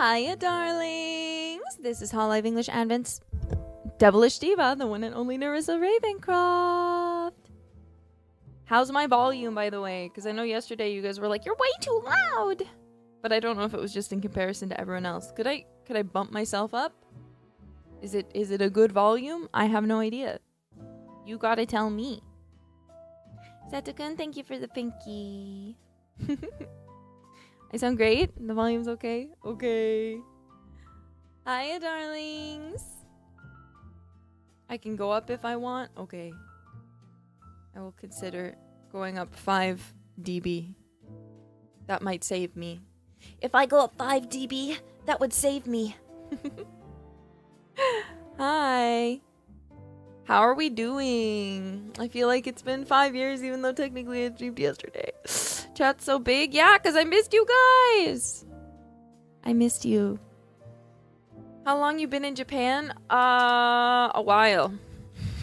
Hiya, darlings. This is hololive English Advent's Devilish Diva, the one and only Nerissa Ravencroft. How's my volume, by the way? Because I know yesterday you guys were like, you're way too loud. But I don't know if it was just in comparison to everyone else. Could I bump myself up? Is it a good volume? I have no idea. You gotta tell me. Satukun, thank you for the pinky. I sound great? The volume's okay? Okay. Hiya, darlings. I can go up if I want? Okay. I will consider going up 5 dB. That might save me. If I go up 5 dB, that would save me. Hi. How are we doing? I feel like it's been 5 years, even though technically it streamed yesterday. Chat's so big. Yeah, because I missed you guys. I missed you. How long you been in Japan? A while.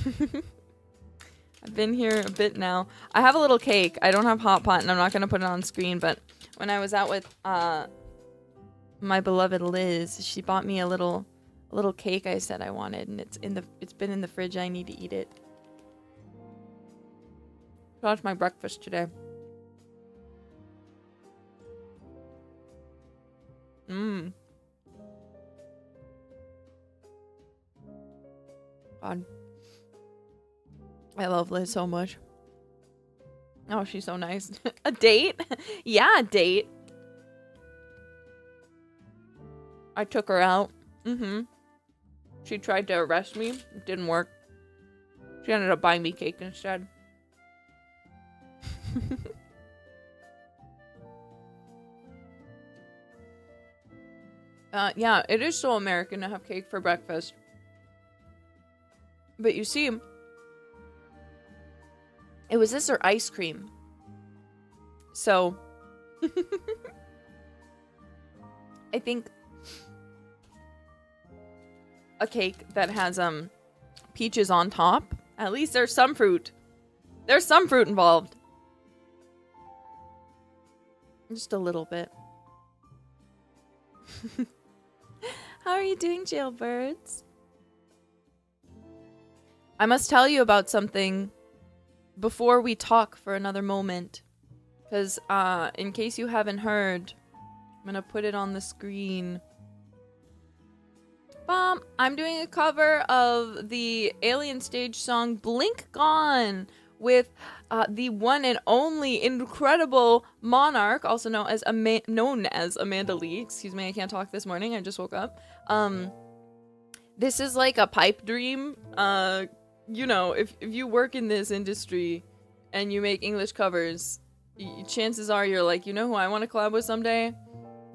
I've been here a bit now. I have a little cake. I don't have hot pot, and I'm not going to put it on screen, but when I was out with my beloved Liz, she bought me a little cake I said I wanted, and it's been in the fridge. I need to eat it. That's my breakfast today. God. I love Liz so much. Oh, she's so nice. A date? Yeah, a date. I took her out. She tried to arrest me. It didn't work. She ended up buying me cake instead. Yeah, it is so American to have cake for breakfast. But you see, it was this or ice cream. So, I think a cake that has peaches on top. At least there's some fruit. There's some fruit involved. Just a little bit. How are you doing, jailbirds? I must tell you about something before we talk for another moment. Because in case you haven't heard, I'm going to put it on the screen. I'm doing a cover of the Alien Stage song Blink Gone with the one and only incredible Monarch, also known as Amanda Lee. Excuse me, I can't talk this morning. I just woke up. This is like a pipe dream. You know, if you work in this industry and you make English covers, chances are you're like, you know who I want to collab with someday?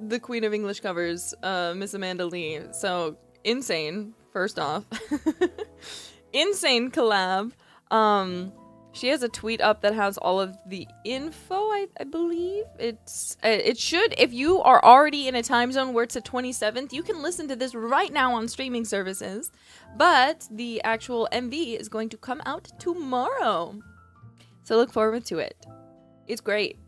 The Queen of English Covers, Miss Amanda Lee. So insane, first off. Insane collab. She has a tweet up that has all of the info, I believe. It should, if you are already in a time zone where it's the 27th, you can listen to this right now on streaming services. But the actual MV is going to come out tomorrow. So look forward to it. It's great.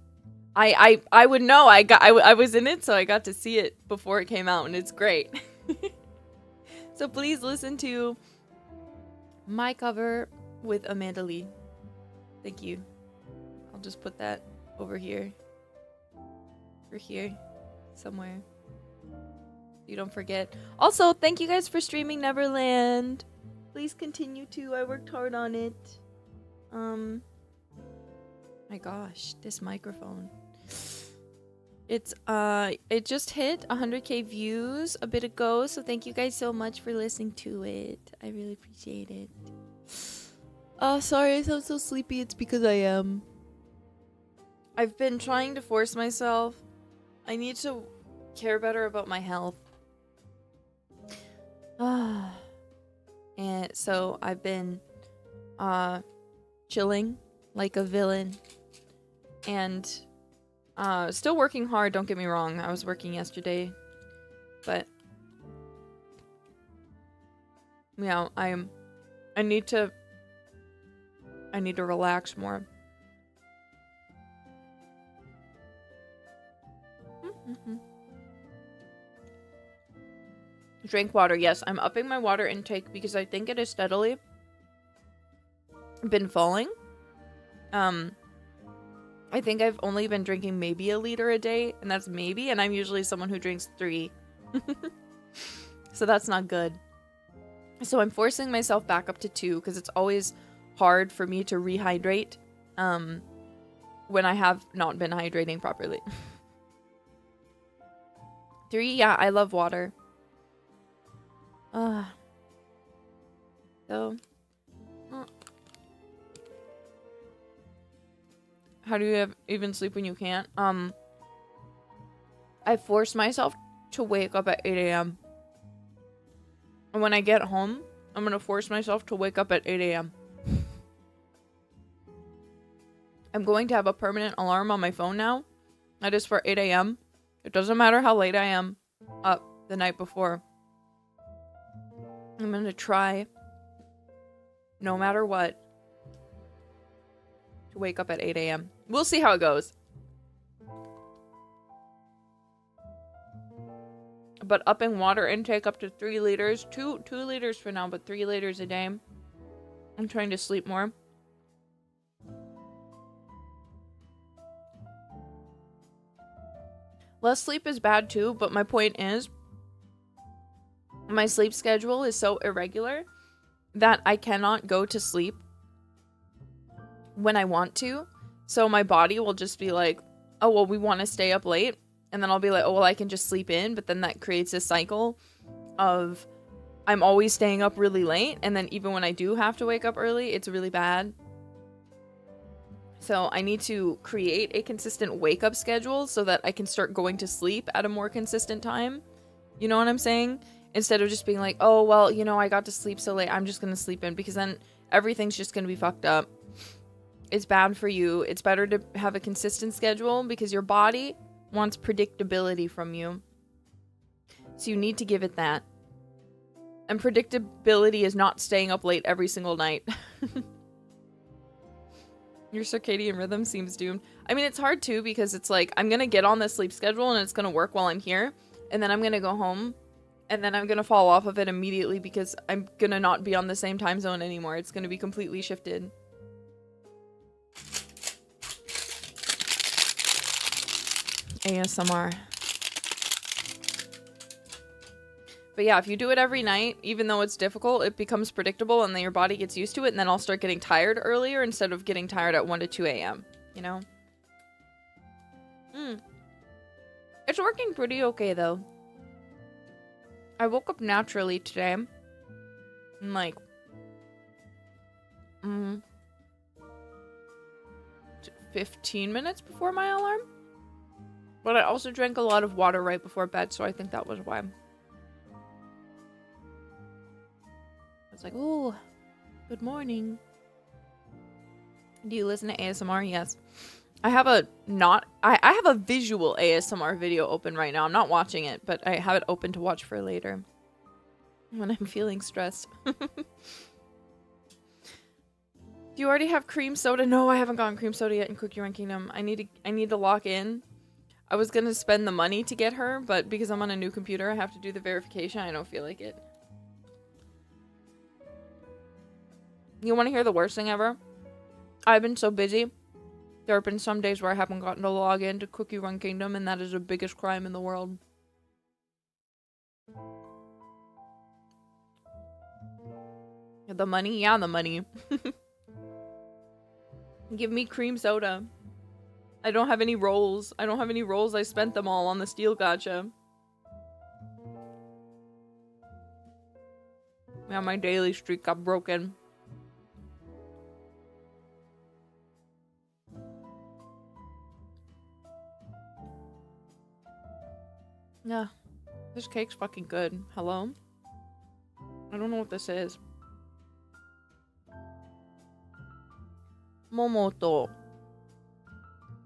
I would know. I was in it, so I got to see it before it came out, and it's great. So please listen to my cover with Amanda Lee. Thank you. I'll just put that over here. Or here. Somewhere. You don't forget. Also, thank you guys for streaming Neverland. Please continue to. I worked hard on it. My gosh, this microphone. It's it just hit 100k views a bit ago, so thank you guys so much for listening to it. I really appreciate it. Oh, sorry, I sound so sleepy. It's because I am. I've been trying to force myself. I need to care better about my health. And so I've been chilling like a villain. And still working hard, don't get me wrong. I was working yesterday. But yeah, I need to relax more. Drink water. Yes, I'm upping my water intake because I think it has steadily been falling. I think I've only been drinking maybe a liter a day, and that's maybe, and I'm usually someone who drinks 3. So that's not good. So I'm forcing myself back up to 2 because it's always hard for me to rehydrate when I have not been hydrating properly. 3, yeah, I love water. So how do you even sleep when you can't? I force myself to wake up at 8 a.m. And when I get home, I'm gonna force myself to wake up at 8 a.m. I'm going to have a permanent alarm on my phone now. That is for 8 a.m. It doesn't matter how late I am up the night before. I'm gonna try, no matter what, to wake up at 8 a.m. We'll see how it goes. But upping water intake up to 3 liters. 2 liters for now, but 3 liters a day. I'm trying to sleep more. Less sleep is bad too, but my point is, my sleep schedule is so irregular that I cannot go to sleep when I want to. So my body will just be like, oh, well, we want to stay up late. And then I'll be like, oh, well, I can just sleep in. But then that creates a cycle of I'm always staying up really late. And then even when I do have to wake up early, it's really bad. So I need to create a consistent wake up schedule so that I can start going to sleep at a more consistent time. You know what I'm saying? Instead of just being like, oh, well, you know, I got to sleep so late, I'm just going to sleep in, because then everything's just going to be fucked up. It's bad for you. It's better to have a consistent schedule because your body wants predictability from you. So you need to give it that. And predictability is not staying up late every single night. Your circadian rhythm seems doomed. I mean, it's hard too because it's like, I'm going to get on the sleep schedule and it's going to work while I'm here. And then I'm going to go home. And then I'm going to fall off of it immediately because I'm going to not be on the same time zone anymore. It's going to be completely shifted. ASMR. But yeah, if you do it every night, even though it's difficult, it becomes predictable and then your body gets used to it, and then I'll start getting tired earlier instead of getting tired at 1 to 2 a.m. You know? It's working pretty okay, though. I woke up naturally today. And like... 15 minutes before my alarm? But I also drank a lot of water right before bed, so I think that was why. I was like, oh, good morning. Do you listen to ASMR? Yes. I have a I have a visual ASMR video open right now. I'm not watching it, but I have it open to watch for later. When I'm feeling stressed. Do you already have cream soda? No, I haven't gotten cream soda yet in Cookie Run Kingdom. I need to lock in. I was gonna spend the money to get her, but because I'm on a new computer, I have to do the verification. I don't feel like it. You want to hear the worst thing ever? I've been so busy. There have been some days where I haven't gotten to log into Cookie Run Kingdom, and that is the biggest crime in the world. The money? Yeah, the money. Give me cream soda. I don't have any rolls. I spent them all on the steel gacha. Yeah, my daily streak got broken. Yeah. This cake's fucking good. Hello? I don't know what this is. Momoto.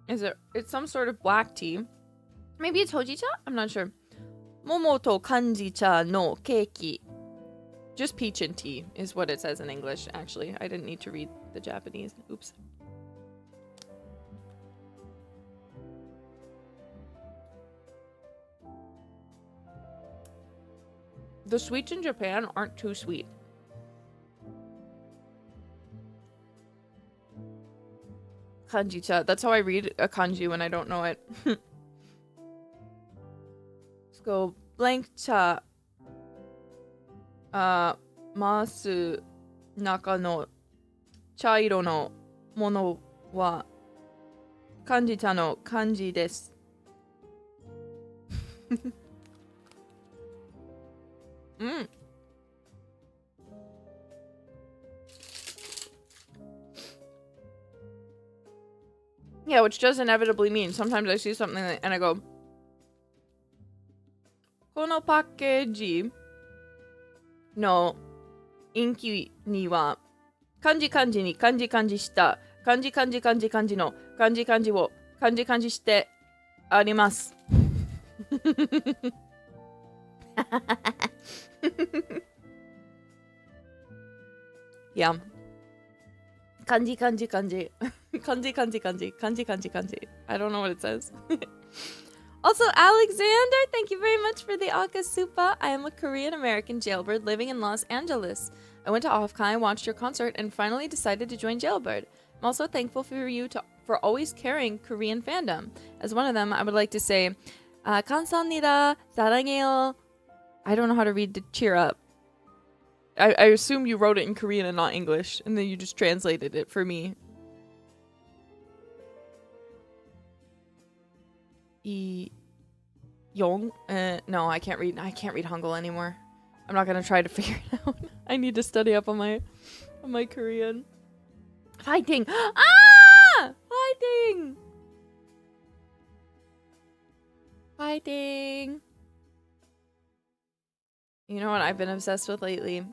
It's some sort of black tea. Maybe it's hojicha? I'm not sure. Momoto kanjicha no keiki. Just peach and tea is what it says in English, actually. I didn't need to read the Japanese. Oops. The sweets in Japan aren't too sweet. Kanji-cha. That's how I read a kanji when I don't know it. Let's go. Blank cha. Masu naka no chairo no mono wa kanji-cha no kanji desu. Yeah, which does inevitably mean sometimes I see something and I go, kono package no inki ni wa kanji kanji ni kanji kanji shita kanji kanji kanji kanji no kanji kanji wo kanji kanji shite arimasu. Yeah. Kanji, kanji, kanji. Kanji, kanji, kanji. Kanji, kanji, kanji. I don't know what it says. Also, Alexander, thank you very much for the Akasupa. I am a Korean-American jailbird living in Los Angeles. I went to Offkai, watched your concert, and finally decided to join Jailbird. I'm also thankful for you for always carrying Korean fandom. As one of them, I would like to say, 감사합니다, 사랑해요. I don't know how to read the cheer up. I assume you wrote it in Korean and not English, and then you just translated it for me. Yong? No, I can't read Hangul anymore. I'm not gonna try to figure it out. I need to study up on my Korean. Fighting! Ah! Fighting! Fighting! You know what I've been obsessed with lately?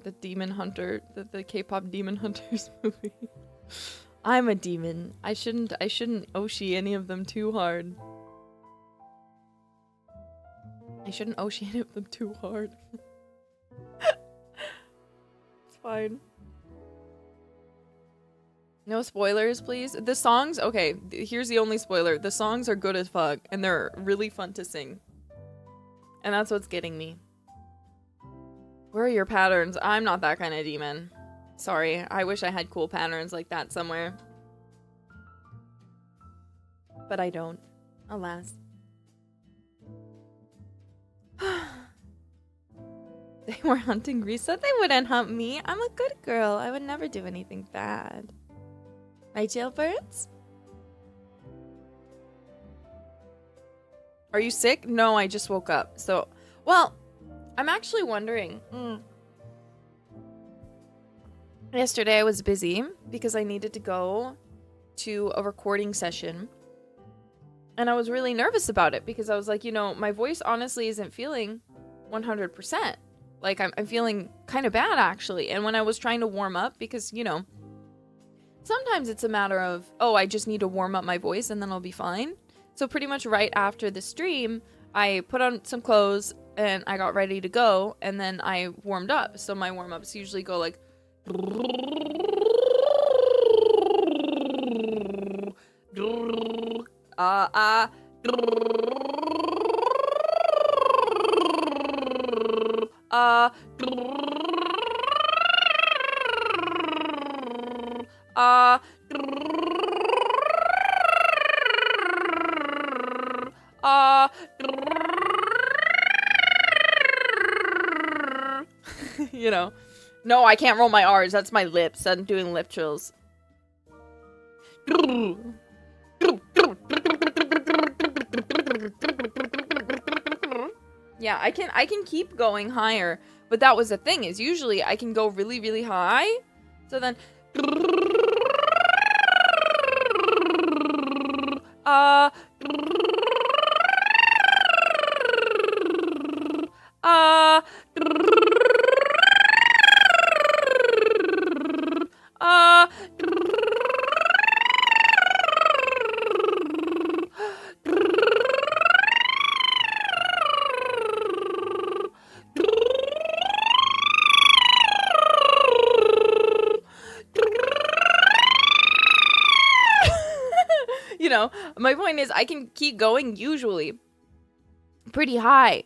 The Demon Hunter, the K-pop Demon Hunters movie. I'm a demon. I shouldn't Oshi any of them too hard. I shouldn't Oshi any of them too hard. It's fine. No spoilers, please. The songs, okay, here's the only spoiler. The songs are good as fuck, and they're really fun to sing. And that's what's getting me. Where are your patterns? I'm not that kind of demon. Sorry, I wish I had cool patterns like that somewhere. But I don't. Alas. They were hunting Nerissa? They wouldn't hunt me. I'm a good girl. I would never do anything bad. My jailbirds? Are you sick? No, I just woke up. So, well, I'm actually wondering. Yesterday I was busy because I needed to go to a recording session. And I was really nervous about it because I was like, you know, my voice honestly isn't feeling 100%. Like, I'm feeling kind of bad, actually. And when I was trying to warm up, because, you know, sometimes it's a matter of, oh, I just need to warm up my voice and then I'll be fine. So pretty much right after the stream, I put on some clothes and I got ready to go, and then I warmed up. So my warm-ups usually go like... You know. No, I can't roll my R's. That's my lips. I'm doing lip trills. Yeah, I can keep going higher, but that was the thing, is usually I can go really, really high. So then you know, my point is I can keep going usually pretty high.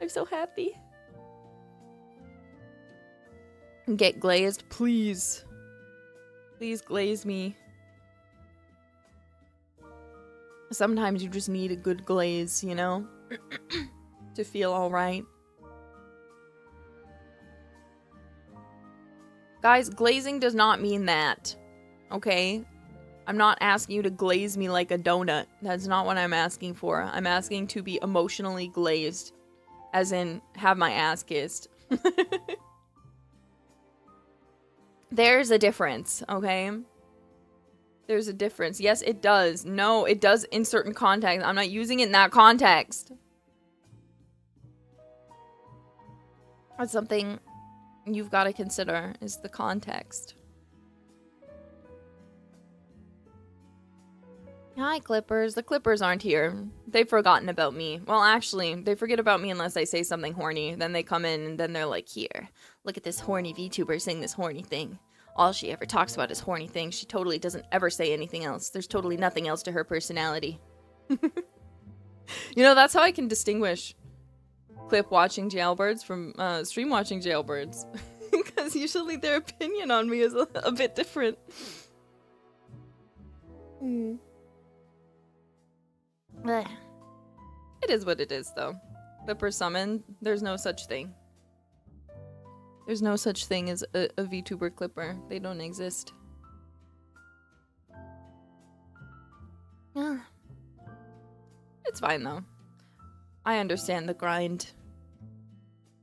I'm so happy. Get glazed, please. Please glaze me. Sometimes you just need a good glaze, you know? To feel alright. Guys, glazing does not mean that. Okay? I'm not asking you to glaze me like a donut. That's not what I'm asking for. I'm asking to be emotionally glazed. As in, have my ass kissed. There's a difference, okay? There's a difference. Yes, it does. No, it does in certain contexts. I'm not using it in that context. That's something you've got to consider, is the context. Hi, Clippers. The Clippers aren't here. They've forgotten about me. Well, actually, they forget about me unless I say something horny. Then they come in and then they're like, here, look at this horny VTuber saying this horny thing. All she ever talks about is horny things. She totally doesn't ever say anything else. There's totally nothing else to her personality. You know, that's how I can distinguish clip watching jailbirds from stream watching jailbirds. Because usually their opinion on me is a bit different. It is what it is, though. Clipper summon, there's no such thing. There's no such thing as a VTuber Clipper. They don't exist. It's fine, though. I understand the grind.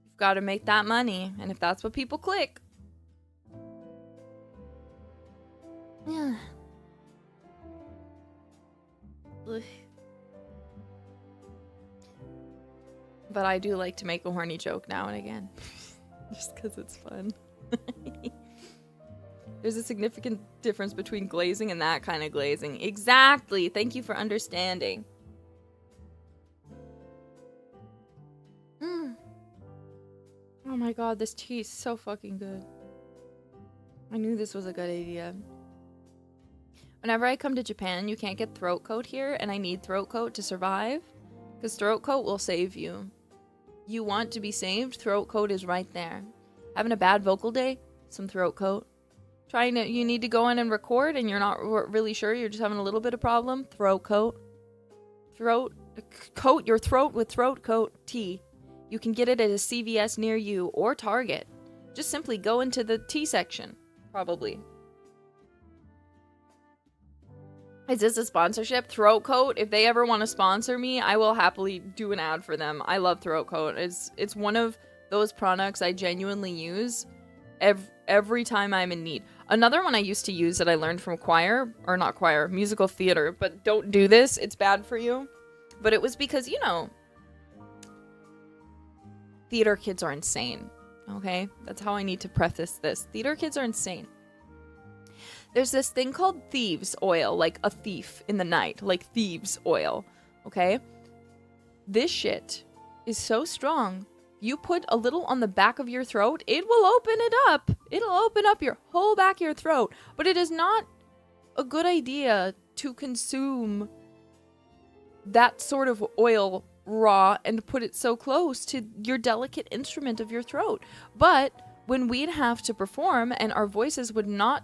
You've got to make that money, and if that's what people click... Yeah. But I do like to make a horny joke now and again. Just because it's fun. There's a significant difference between glazing and that kind of glazing. Exactly! Thank you for understanding. Oh my god, this tea is so fucking good. I knew this was a good idea. Whenever I come to Japan, you can't get throat coat here, and I need throat coat to survive. Because throat coat will save you. You want to be saved? Throat coat is right there. Having a bad vocal day? Some throat coat. You need to go in and record and you're not really sure, you're just having a little bit of problem? Throat coat. Coat your throat with throat coat tea. You can get it at a CVS near you or Target. Just simply go into the tea section. Probably. Is this a sponsorship? Throat Coat, if they ever want to sponsor me, I will happily do an ad for them. I love Throat Coat. It's one of those products I genuinely use every time I'm in need. Another one I used to use that I learned from musical theater, but don't do this, it's bad for you. But it was because, you know, theater kids are insane, okay? That's how I need to preface this. Theater kids are insane. There's this thing called thieves oil, like a thief in the night, like thieves oil, okay? This shit is so strong. You put a little on the back of your throat, it will open it up. It'll open up your whole back of your throat. But it is not a good idea to consume that sort of oil raw and put it so close to your delicate instrument of your throat. But when we'd have to perform and our voices would not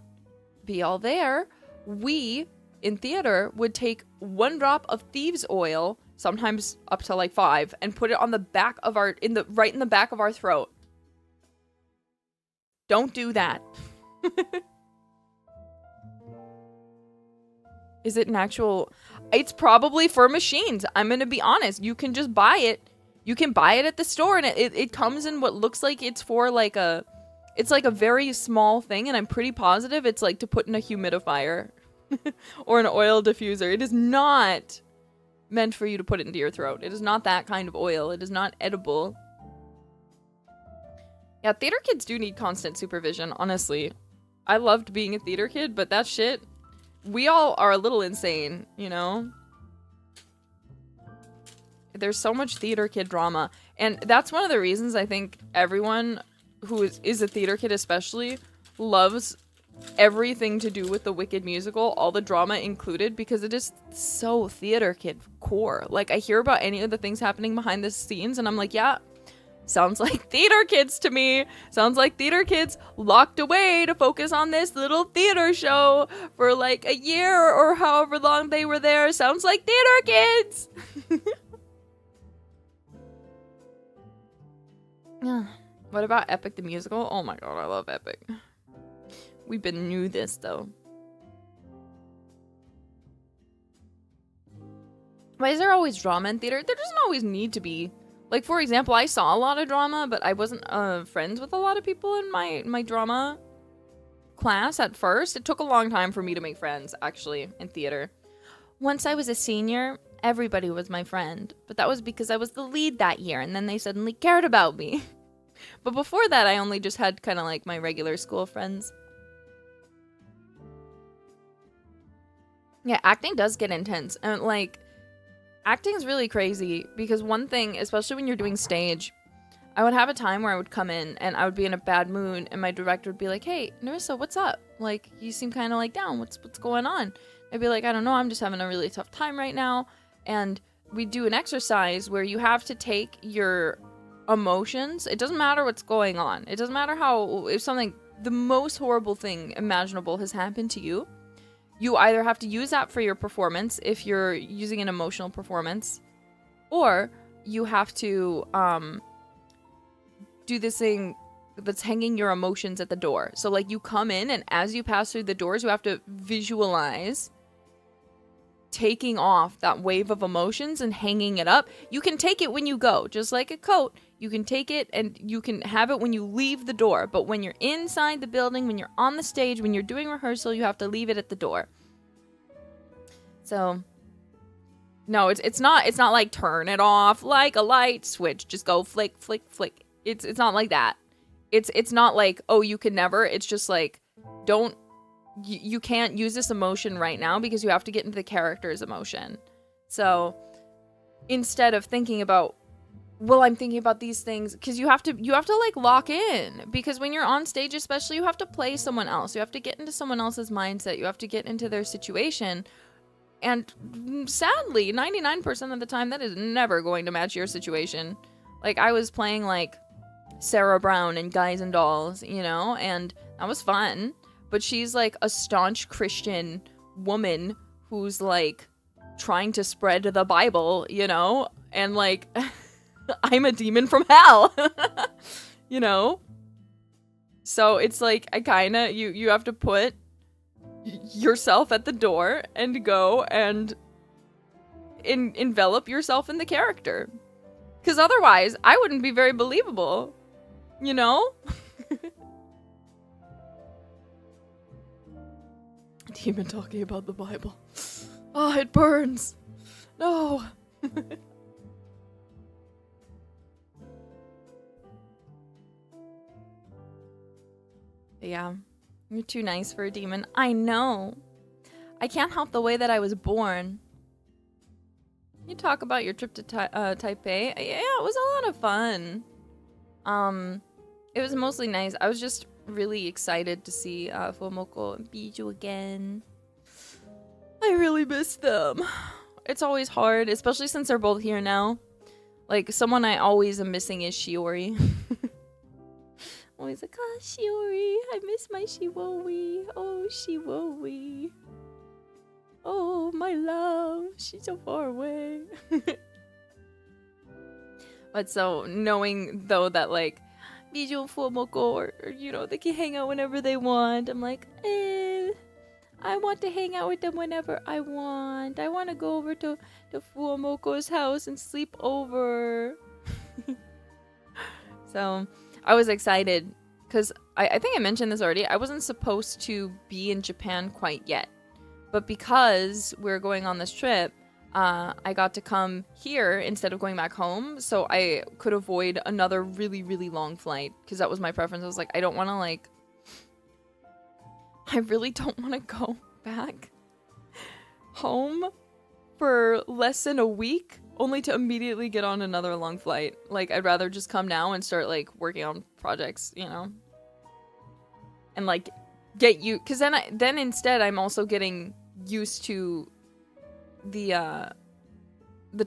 be all there, we in theater would take 1 drop of thieves oil, sometimes up to like 5, and put it on the back of right in the back of our throat. Don't do that. Is it an actual... It's probably for machines. I'm gonna be honest. You can just buy it. You can buy it at the store, and it comes in what looks like it's for like a... It's like a very small thing, and I'm pretty positive it's like to put in a humidifier or an oil diffuser. It is not meant for you to put it into your throat. It is not that kind of oil. It is not edible. Yeah, theater kids do need constant supervision, honestly. I loved being a theater kid, but that shit, we all are a little insane, you know? There's so much theater kid drama, and that's one of the reasons I think everyone who is a theater kid especially loves everything to do with the Wicked musical, all the drama included, because it is so theater kid core. Like, I hear about any of the things happening behind the scenes and I'm like, yeah, Sounds like theater kids to me. Sounds like theater kids locked away to focus on this little theater show for like a year or however long they were there. Sounds like theater kids. What about Epic the Musical? Oh my god, I love Epic. We've been new this though. Why is there always drama in theater? There doesn't always need to be. Like, for example, I saw a lot of drama, but I wasn't friends with a lot of people in my drama class at first. It took a long time for me to make friends, actually, in theater. Once I was a senior, everybody was my friend. But that was because I was the lead that year, and then they suddenly cared about me. But before that, I only just had kind of like my regular school friends. Yeah, acting does get intense. And like, acting's really crazy because one thing, especially when you're doing stage, I would have a time where I would come in and I would be in a bad mood and my director would be like, "Hey, Nerissa, what's up? Like, you seem kind of like down. What's going on?" I'd be like, "I don't know. I'm just having a really tough time right now." And we do an exercise where you have to take your emotions. It doesn't matter what's going on. It doesn't matter if something, the most horrible thing imaginable has happened to you. You either have to use that for your performance if you're using an emotional performance, or you have to do this thing that's hanging your emotions at the door. So like you come in and as you pass through the doors, you have to visualize taking off that wave of emotions and hanging it up. You can take it when you go, just like a coat. You can take it and you can have it when you leave the door. But when you're inside the building, when you're on the stage, when you're doing rehearsal, you have to leave it at the door. So, no, it's not like turn it off like a light switch. Just go flick, flick, flick. It's not like that. It's not like, oh, you can never. It's just like, you can't use this emotion right now because you have to get into the character's emotion. So instead of thinking about, well, I'm thinking about these things, because you have to like lock in, because when you're on stage especially, you have to play someone else. You have to get into someone else's mindset. You have to get into their situation. And sadly, 99% of the time, that is never going to match your situation. Like, I was playing like Sarah Brown in Guys and Dolls, you know, and that was fun. But she's like a staunch Christian woman who's like trying to spread the Bible, you know? And like, I'm a demon from hell, you know? So it's like, I kind of, you have to put yourself at the door and go and envelop yourself in the character. Because otherwise, I wouldn't be very believable, you know? Demon talking about the Bible. Oh, it burns. No. Yeah. You're too nice for a demon. I know. I can't help the way that I was born. You talk about your trip to Taipei. Yeah, it was a lot of fun. It was mostly nice. I was just really excited to see Fumoko and Biju again. I really miss them. It's always hard, especially since they're both here now. Like, someone I always am missing is Shiori. Always like, oh, Shiori, I miss my Shiori. Oh, Shiori. Oh, my love. She's so far away. But so, knowing, though, that, like, Biju and Fumoko, or, you know, they can hang out whenever they want. I'm like, I want to hang out with them whenever I want. I want to go over to Fumoko's house and sleep over. So, I was excited because I think I mentioned this already. I wasn't supposed to be in Japan quite yet. But because we're going on this trip, I got to come here instead of going back home. So I could avoid another really, really long flight because that was my preference. I was like, I don't want to like... I really don't want to go back home for less than a week only to immediately get on another long flight. Like, I'd rather just come now and start like working on projects, you know, and like get you, because then instead I'm also getting used to the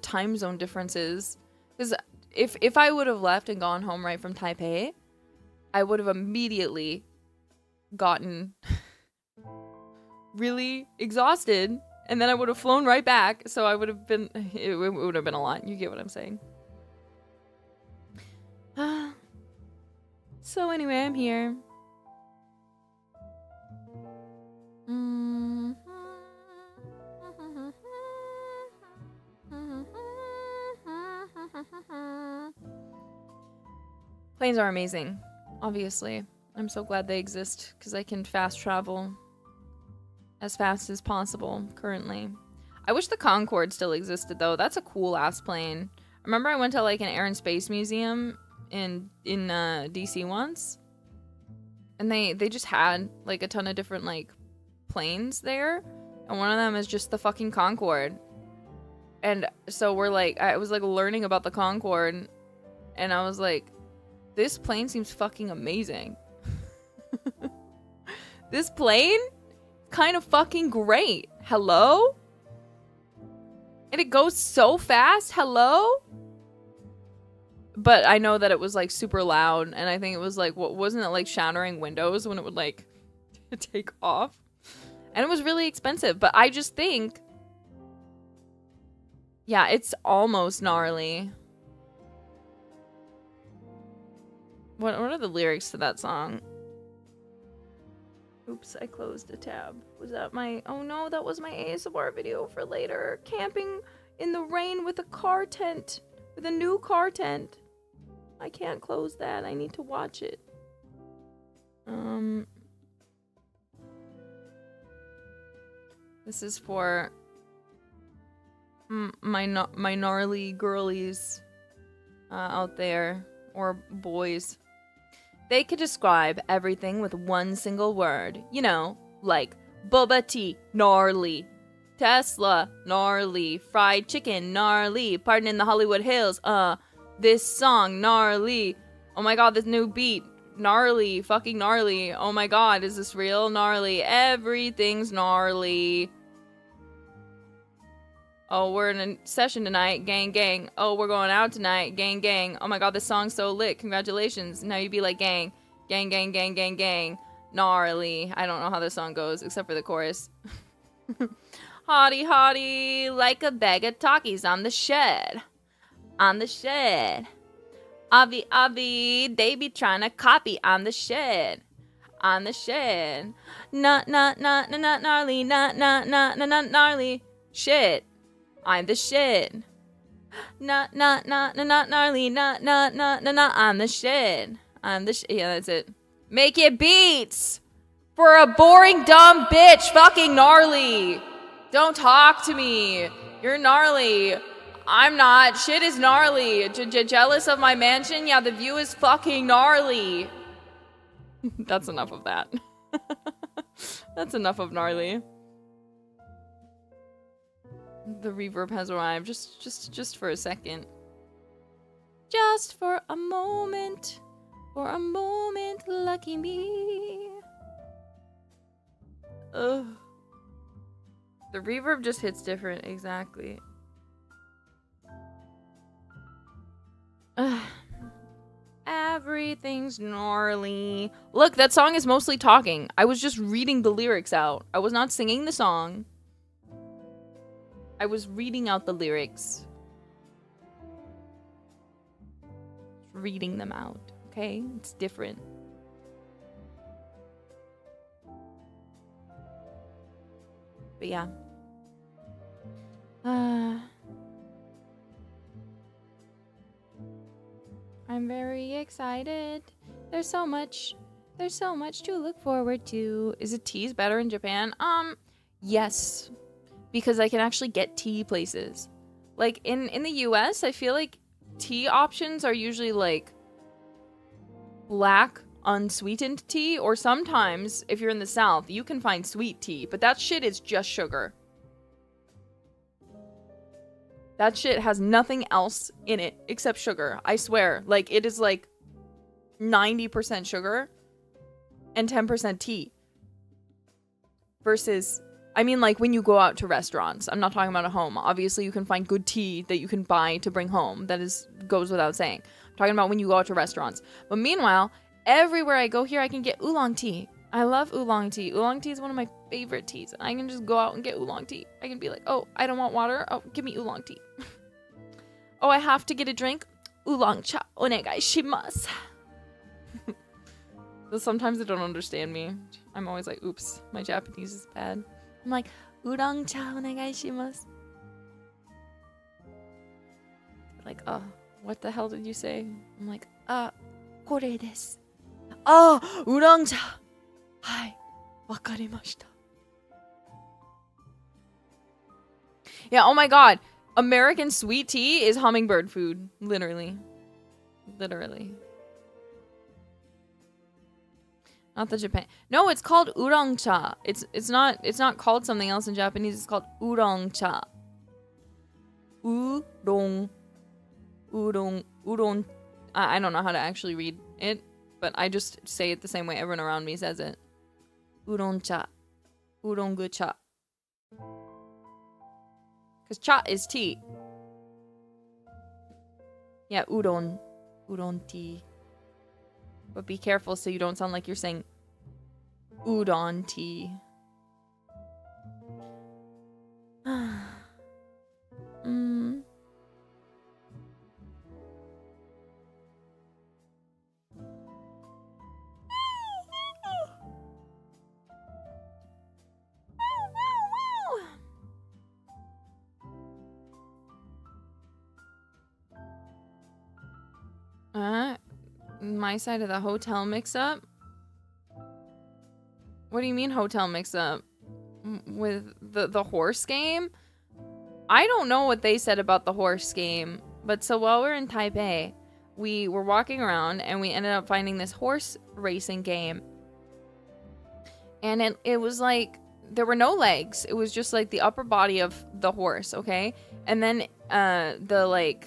time zone differences, because if I would have left and gone home right from Taipei, I would have immediately gotten really exhausted, and then I would have flown right back. So I would have been, it would have been a lot. You get what I'm saying? So anyway, I'm here. Planes are amazing, obviously. I'm so glad they exist because I can fast travel as fast as possible currently. I wish the Concorde still existed though. That's a cool ass plane. I remember I went to like an Air and Space Museum in DC once, and they just had like a ton of different like planes there, and one of them is just the fucking Concorde. And so we're like, I was like learning about the Concorde, and I was like, this plane seems fucking amazing. This plane kind of fucking great. Hello? And it goes so fast. Hello? But I know that it was like super loud, and I think it was like, what wasn't it like shattering windows when it would like take off? And it was really expensive, but I just think, yeah, it's almost gnarly. What are the lyrics to that song? Oops, I closed a tab. Was that my... Oh no, that was my ASMR video for later. Camping in the rain with a car tent. With a new car tent. I can't close that. I need to watch it. This is for my gnarly girlies out there. Or boys. They could describe everything with one single word. You know, like boba tea, gnarly. Tesla, gnarly. Fried chicken, gnarly. Pardon in the Hollywood Hills, this song, gnarly. Oh my god, this new beat, gnarly. Fucking gnarly. Oh my god, is this real? Gnarly. Everything's gnarly. Oh, we're in a session tonight. Gang, gang. Oh, we're going out tonight. Gang, gang. Oh my god, this song's so lit. Congratulations. Now you'd be like, gang. Gang, gang, gang, gang, gang. Gnarly. I don't know how this song goes, except for the chorus. Hottie, hottie. Like a bag of Takis on the shed. On the shed. Avi, avi. They be trying to copy on the shed. On the shed. Not, gnarly. Not, gnarly. Shit. I'm the shit. Not gnarly. Not, I'm the shit. I'm the shit. Yeah, that's it. Make it beats for a boring, dumb bitch. Fucking gnarly. Don't talk to me. You're gnarly. I'm not. Shit is gnarly. Jealous of my mansion? Yeah, the view is fucking gnarly. That's enough of that. That's enough of gnarly. The reverb has arrived. Just for a second. Just for a moment. For a moment, lucky me. Ugh. The reverb just hits different, exactly. Ugh. Everything's gnarly. Look, that song is mostly talking. I was just reading the lyrics out. I was not singing the song. I was reading out the lyrics. Reading them out, okay? It's different. But yeah. I'm very excited. There's so much to look forward to. Is it teas better in Japan? Yes. Because I can actually get tea places. Like in the US, I feel like tea options are usually like black unsweetened tea, or sometimes if you're in the South, you can find sweet tea, but that shit is just sugar. That shit has nothing else in it except sugar. I swear. Like, it is like 90% sugar and 10% tea. Versus, I mean, like, when you go out to restaurants. I'm not talking about at home. Obviously, you can find good tea that you can buy to bring home that is goes without saying. I'm talking about when you go out to restaurants. But meanwhile, everywhere I go here, I can get oolong tea. I love oolong tea. Oolong tea is one of my favorite teas. I can just go out and get oolong tea. I can be like, oh, I don't want water. Oh, give me oolong tea. Oh, I have to get a drink. Oolong cha onegai shimasu. Sometimes they don't understand me. I'm always like, oops, my Japanese is bad. I'm like, oolong cha onegai shimasu. Like, oh, what the hell did you say? I'm like, kore desu. Oh, oolong cha. Hai, wakarimashita. Yeah, oh my god. American sweet tea is hummingbird food. Literally. Literally. Not the Japan. No, it's called oolong cha. It's not called something else in Japanese. It's called oolong cha. Oolong. I don't know how to actually read it, but I just say it the same way everyone around me says it. Oolong cha. Oolong cha. Because cha is tea. Yeah, udon tea. But be careful so you don't sound like you're saying udon tea. My side of the hotel mix-up? What do you mean hotel mix-up? With the horse game? I don't know what they said about the horse game, but so while we were in Taipei, we were walking around and we ended up finding this horse racing game. And it was like, there were no legs. It was just like the upper body of the horse, okay? And then the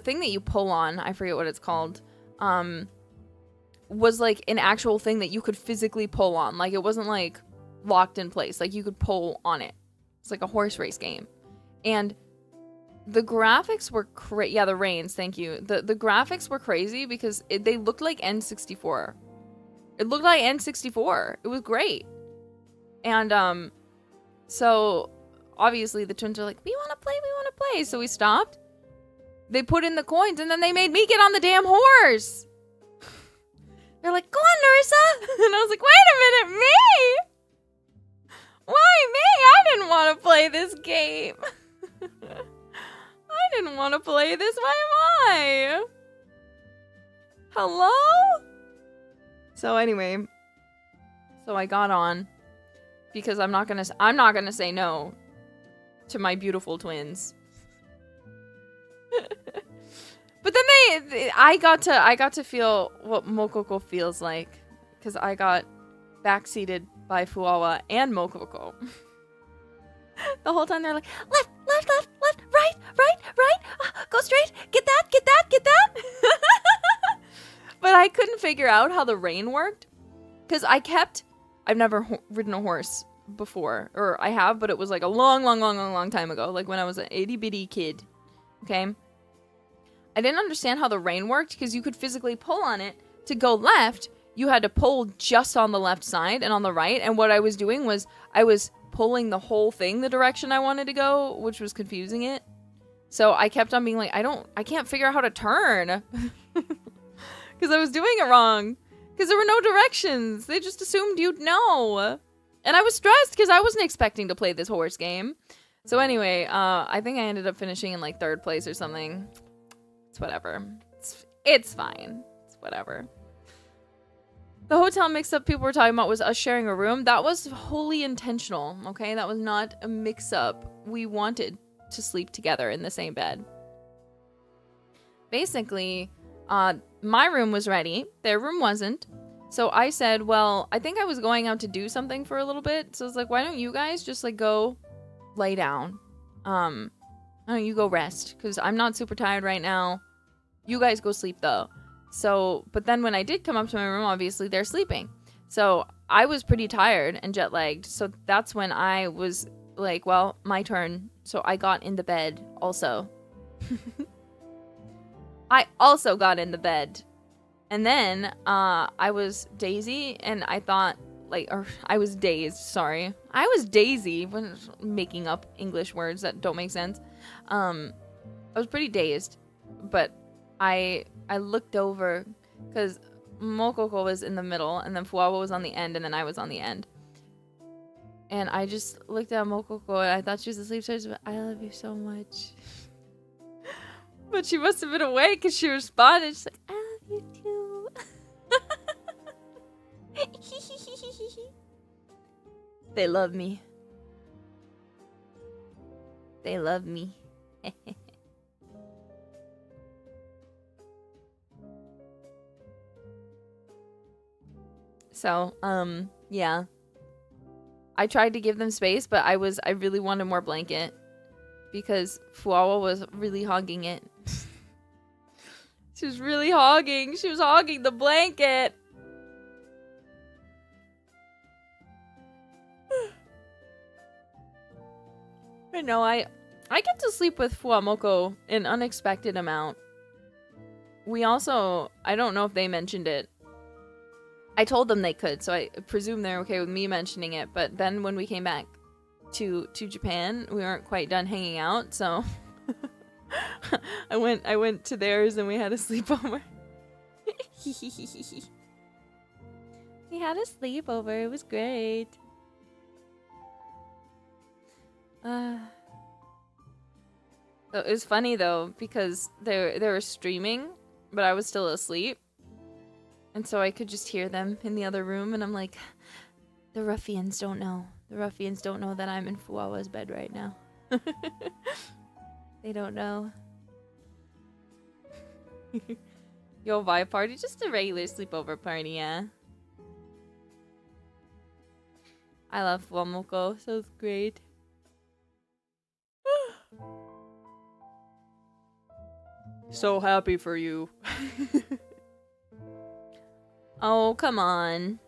thing that you pull on, I forget what it's called, was like an actual thing that you could physically pull on. Like it wasn't like locked in place. Like you could pull on it. It's like a horse race game. And the graphics were yeah, the reins, thank you. The graphics were crazy because they looked like N64. It looked like N64. It was great. And so obviously the twins are like, we want to play. So we stopped. They put in the coins and then they made me get on the damn horse. They're like, go on, Nerissa. And I was like, wait a minute, me? Why me? I didn't want to play this game. I didn't want to play this. Why am I? Hello? So anyway, so I got on because I'm not gonna say no to my beautiful twins. But then I got to feel what Mokoko feels like, because I got backseated by Fuawa and Mokoko. The whole time they're like, left, right, go straight, get that. But I couldn't figure out how the rein worked, because I've never ridden a horse before, or I have, but it was like a long time ago, like when I was an itty bitty kid, okay? I didn't understand how the rein worked because you could physically pull on it. To go left, you had to pull just on the left side and on the right. And what I was doing was I was pulling the whole thing the direction I wanted to go, which was confusing it. So I kept on being like, I can't figure out how to turn. Because I was doing it wrong. Because there were no directions. They just assumed you'd know. And I was stressed because I wasn't expecting to play this horse game. So anyway, I think I ended up finishing in like 3rd place or something. It's whatever. It's fine. It's whatever. The hotel mix-up people were talking about was us sharing a room. That was wholly intentional, okay? That was not a mix-up. We wanted to sleep together in the same bed. Basically, my room was ready. Their room wasn't. So I said, well, I think I was going out to do something for a little bit. So I was like, why don't you guys just like go lay down? Oh, you go rest, because I'm not super tired right now. You guys go sleep, though. So, but then when I did come up to my room, obviously they're sleeping. So I was pretty tired and jet-lagged. So that's when I was like, well, my turn. So I got in the bed also. I also got into bed. And then I was Daisy, and I thought, or I was dazed, sorry. I was Daisy, when making up English words that don't make sense. I was pretty dazed, but I looked over, because Mokoko was in the middle, and then Fuawa was on the end, and then I was on the end. And I just looked at Mokoko, and I thought she was asleep, so I just went, I love you so much. But she must have been awake, because she responded, she's like, I love you too. They love me. They love me. So, yeah. I tried to give them space, but I really wanted more blanket. Because Fuawa was really hogging it. She was really hogging. She was hogging the blanket. But no, I get to sleep with Fuamoko an unexpected amount. We also, I don't know if they mentioned it. I told them they could, so I presume they're okay with me mentioning it. But then when we came back to Japan, we weren't quite done hanging out, so I went to theirs and we had a sleepover. We had a sleepover. It was great. It was funny though, because they were streaming, but I was still asleep. And so I could just hear them in the other room, and I'm like, the ruffians don't know. The ruffians don't know that I'm in Fuawa's bed right now. They don't know. Yo, vibe party? Just a regular sleepover party, yeah. I love Fuamoko, so it's great. So happy for you. Oh, come on.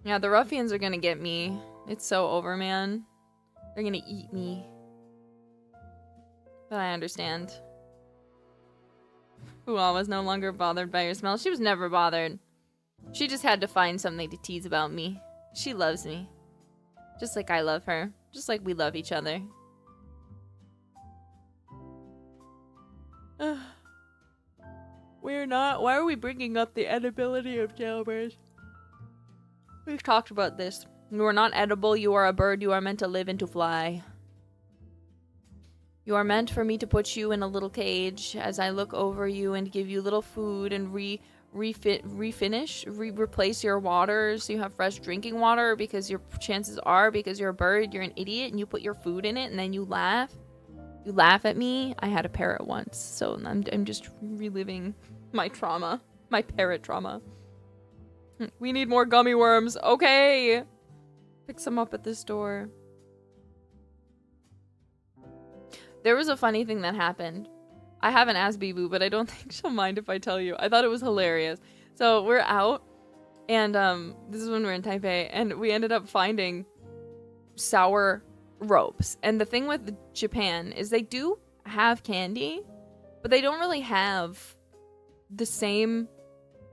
Yeah, the ruffians are gonna get me. It's so over, man. They're gonna eat me. But I understand. Fuwa was no longer bothered by your smell. She was never bothered. She just had to find something to tease about me. She loves me. Just like I love her. Just like we love each other. We're not. Why are we bringing up the edibility of jailbirds? We've talked about this. You are not edible. You are a bird. You are meant to live and to fly. You are meant for me to put you in a little cage as I look over you and give you little food and replace your water so you have fresh drinking water, because your chances are, because you're a bird, you're an idiot and you put your food in it and then you laugh. You laugh at me. I had a parrot once, so I'm just reliving my trauma. My parrot trauma. We need more gummy worms. Okay. Pick some up at the store. There was a funny thing that happened. I haven't asked Bibu, but I don't think she'll mind if I tell you. I thought it was hilarious. So we're out, and this is when we're in Taipei, and we ended up finding sour ropes. And the thing with Japan is they do have candy, but they don't really have the same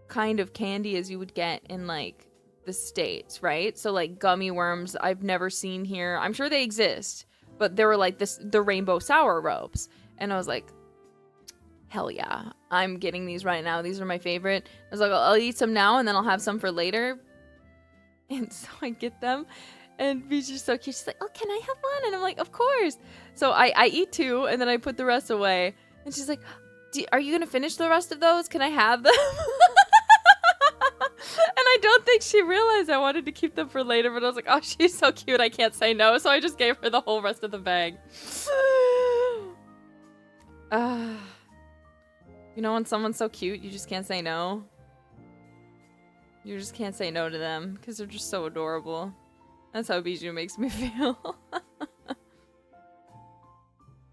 kind of candy as you would get in like the States, right? So like gummy worms I've never seen here. I'm sure they exist, but they were like the rainbow sour ropes. And I was like, hell yeah, I'm getting these right now. These are my favorite. I was like, I'll eat some now and then I'll have some for later. And so I get them. And Bijou's so cute. She's like, oh, can I have one? And I'm like, of course. So I eat two, and then I put the rest away. And she's like, are you going to finish the rest of those? Can I have them? And I don't think she realized I wanted to keep them for later. But I was like, oh, she's so cute. I can't say no. So I just gave her the whole rest of the bag. You know when someone's so cute, you just can't say no? You just can't say no to them because they're just so adorable. That's how Bijou makes me feel.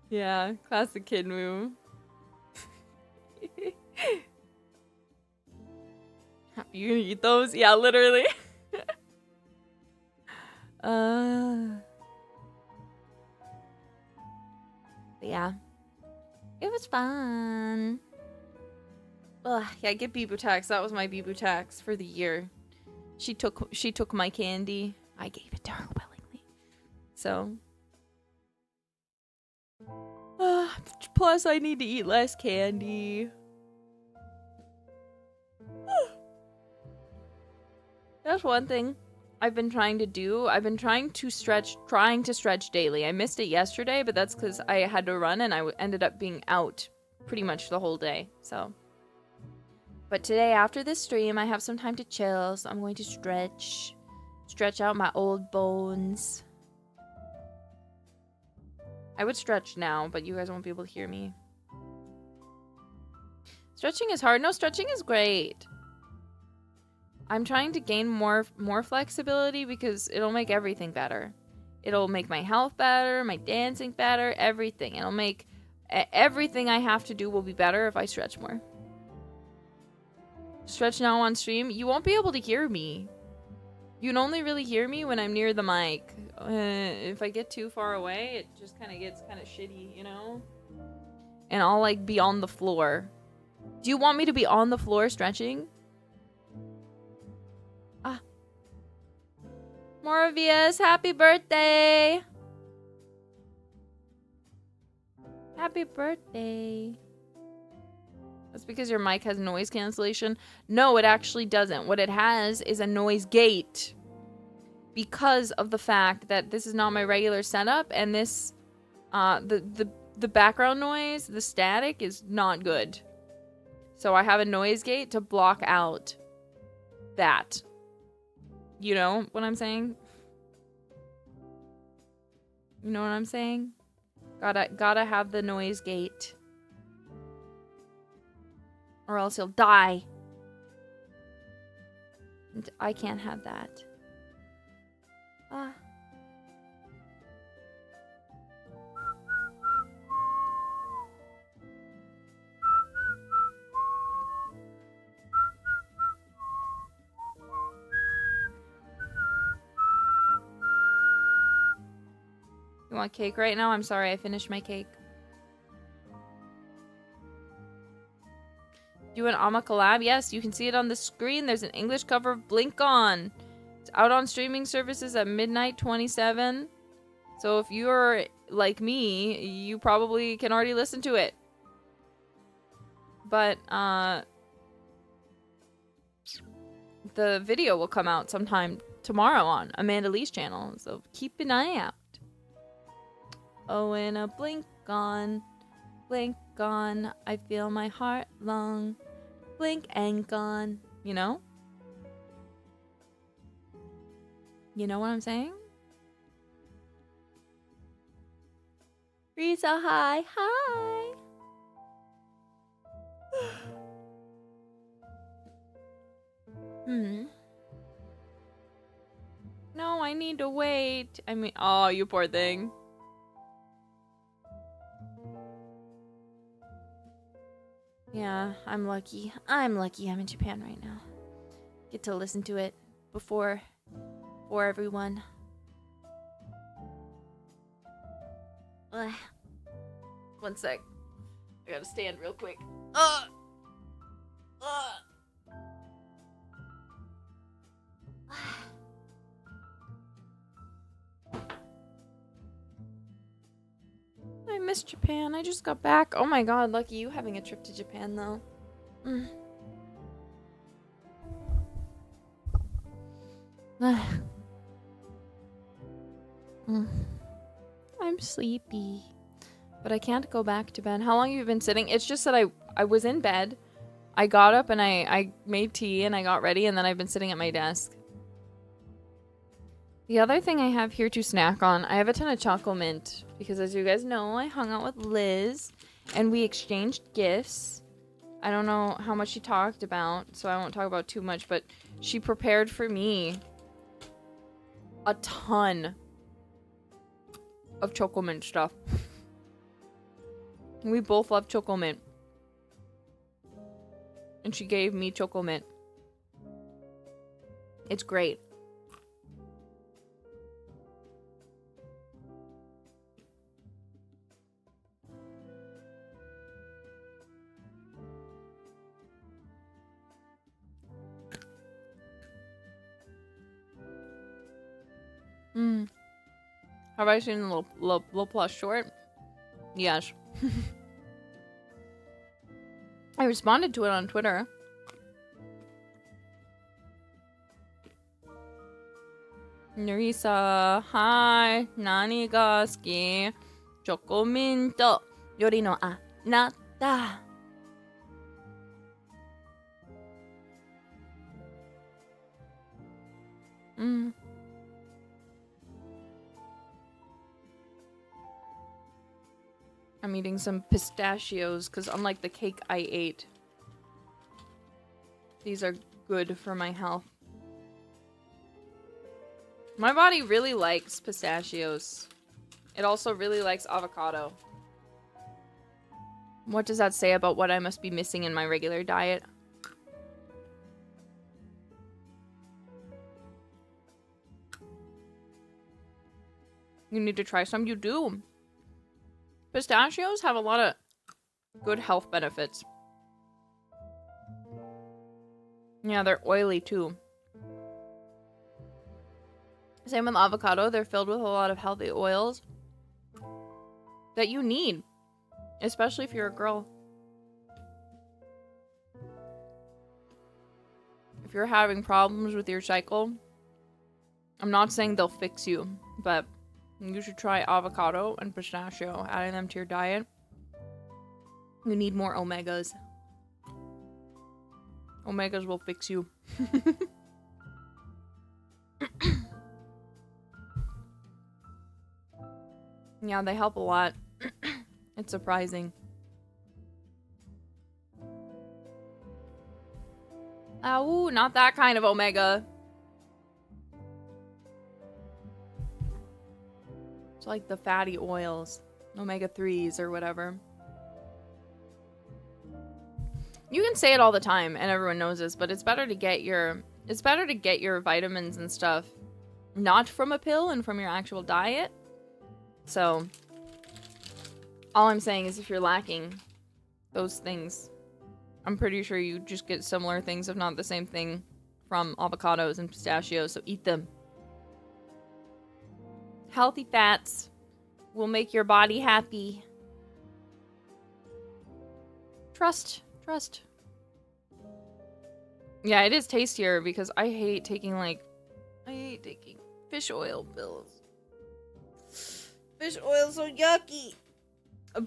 Yeah, classic kid move. You gonna eat those? Yeah, literally. Yeah. It was fun. Ugh, yeah, get Bibu tax. That was my Bibu tax for the year. She took my candy. I gave it to her willingly. So. Plus, I need to eat less candy. That's one thing I've been trying to do. I've been trying to stretch daily. I missed it yesterday, but that's because I had to run and I ended up being out pretty much the whole day. So, but today after this stream, I have some time to chill, so I'm going to stretch out my old bones. I would stretch now, but you guys won't be able to hear me. Stretching is hard. No, stretching is great. I'm trying to gain more flexibility because it'll make everything better. It'll make my health better, my dancing better, everything. It'll make everything I have to do will be better if I stretch more. Stretch now on stream. You won't be able to hear me. You can only really hear me when I'm near the mic. If I get too far away, it just kind of gets kind of shitty, you know? And I'll like be on the floor. Do you want me to be on the floor stretching? Ah. Moravius, happy birthday! Happy birthday. That's because your mic has noise cancellation. No, it actually doesn't. What it has is a noise gate. Because of the fact that this is not my regular setup and this the background noise, the static is not good. So I have a noise gate to block out that. You know what I'm saying? You know what I'm saying? Gotta have the noise gate. Or else he'll die. And I can't have that. Ah. You want cake right now? I'm sorry, I finished my cake. Do an Ama collab? Yes, you can see it on the screen. There's an English cover of Blink On. It's out on streaming services at midnight 27. So if you're like me, you probably can already listen to it. But the video will come out sometime tomorrow on Amanda Lee's channel. So keep an eye out. Oh, and a blink on, I feel my heart long, blink and gone. You know? You know what I'm saying? Risa, hi. No, I need to wait. I mean, oh, you poor thing. Yeah, I'm lucky. I'm in Japan right now. Get to listen to it before everyone. Ugh. One sec. I gotta stand real quick. I miss Japan. I just got back. Oh my god, lucky you having a trip to Japan though. I'm sleepy. But I can't go back to bed. How long have you been sitting? It's just that I was in bed. I got up and I made tea and I got ready and then I've been sitting at my desk. The other thing I have here to snack on, I have a ton of chocolate mint because as you guys know, I hung out with Liz and we exchanged gifts. I don't know how much she talked about, so I won't talk about too much, but she prepared for me a ton of chocolate mint stuff. We both love chocolate mint. And she gave me chocolate mint. It's great. Have I seen the little plus short? Yes. I responded to it on Twitter. Nerissa, hi. Nani ga suki? Chocominto yori no anata. I'm eating some pistachios because unlike the cake I ate, these are good for my health. My body really likes pistachios. It also really likes avocado. What does that say about what I must be missing in my regular diet? You need to try some. You do. Pistachios have a lot of good health benefits. Yeah, they're oily too. Same with avocado. They're filled with a lot of healthy oils that you need, especially if you're a girl. If you're having problems with your cycle, I'm not saying they'll fix you, but you should try avocado and pistachio, adding them to your diet. You need more omegas. Omegas will fix you. Yeah, they help a lot. It's surprising. Oh, not that kind of omega. It's like the fatty oils, omega-3s or whatever. You can say it all the time and everyone knows this, but it's better to get your vitamins and stuff not from a pill and from your actual diet. So all I'm saying is if you're lacking those things, I'm pretty sure you just get similar things, if not the same thing, from avocados and pistachios, so eat them. Healthy fats will make your body happy. Trust. Yeah, it is tastier because I hate taking fish oil pills. Fish oil's so yucky.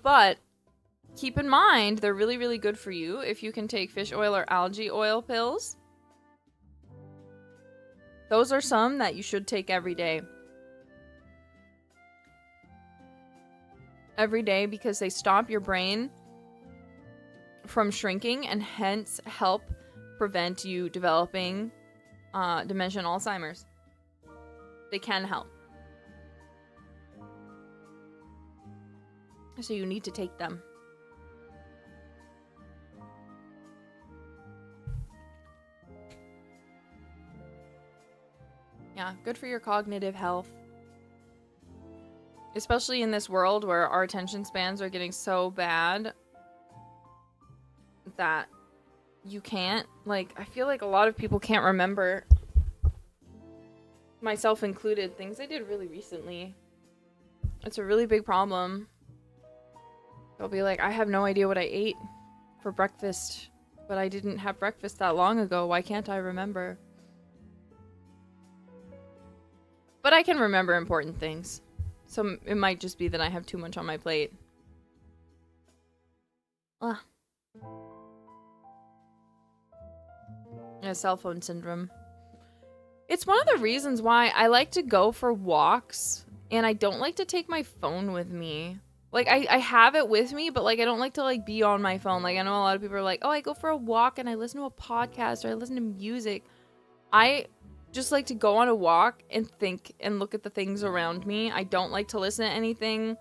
But keep in mind, they're really, really good for you if you can take fish oil or algae oil pills. Those are some that you should take every day. Every day because they stop your brain from shrinking and hence help prevent you developing dementia and Alzheimer's. They can help. So you need to take them. Yeah, good for your cognitive health. Especially in this world where our attention spans are getting so bad that you can't, I feel like a lot of people can't remember, myself included, things they did really recently. It's a really big problem. They'll be like, I have no idea what I ate for breakfast, but I didn't have breakfast that long ago. Why can't I remember? But I can remember important things. So it might just be that I have too much on my plate. Yeah, cell phone syndrome. It's one of the reasons why I like to go for walks and I don't like to take my phone with me. I have it with me, but I don't like to be on my phone. I know a lot of people are like, oh, I go for a walk and I listen to a podcast or I listen to music. I just like to go on a walk and think and look at the things around me. I don't like to listen to anything.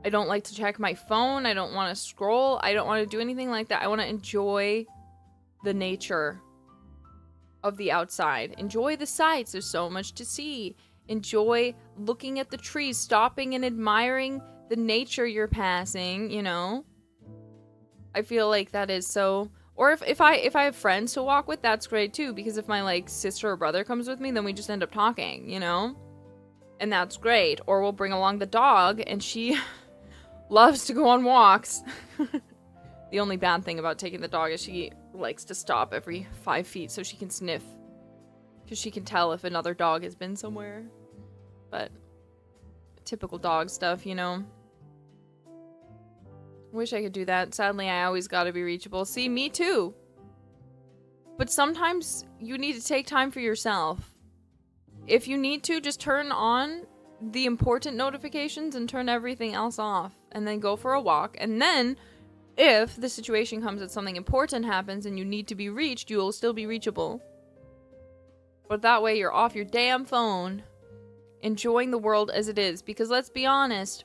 I don't like to check my phone. I don't want to scroll. I don't want to do anything like that. I want to enjoy the nature of the outside. Enjoy the sights. There's so much to see. Enjoy looking at the trees, stopping and admiring the nature you're passing, you know? I feel like that is so... Or if I have friends to walk with, that's great too, because if my sister or brother comes with me, then we just end up talking, you know? And that's great. Or we'll bring along the dog, and she loves to go on walks. The only bad thing about taking the dog is she likes to stop every 5 feet so she can sniff. Because she can tell if another dog has been somewhere. But typical dog stuff, you know. Wish I could do that. Sadly, I always gotta be reachable. See, me too. But sometimes you need to take time for yourself. If you need to, just turn on the important notifications and turn everything else off. And then go for a walk. And then, if the situation comes that something important happens and you need to be reached, you will still be reachable. But that way you're off your damn phone, enjoying the world as it is. Because let's be honest,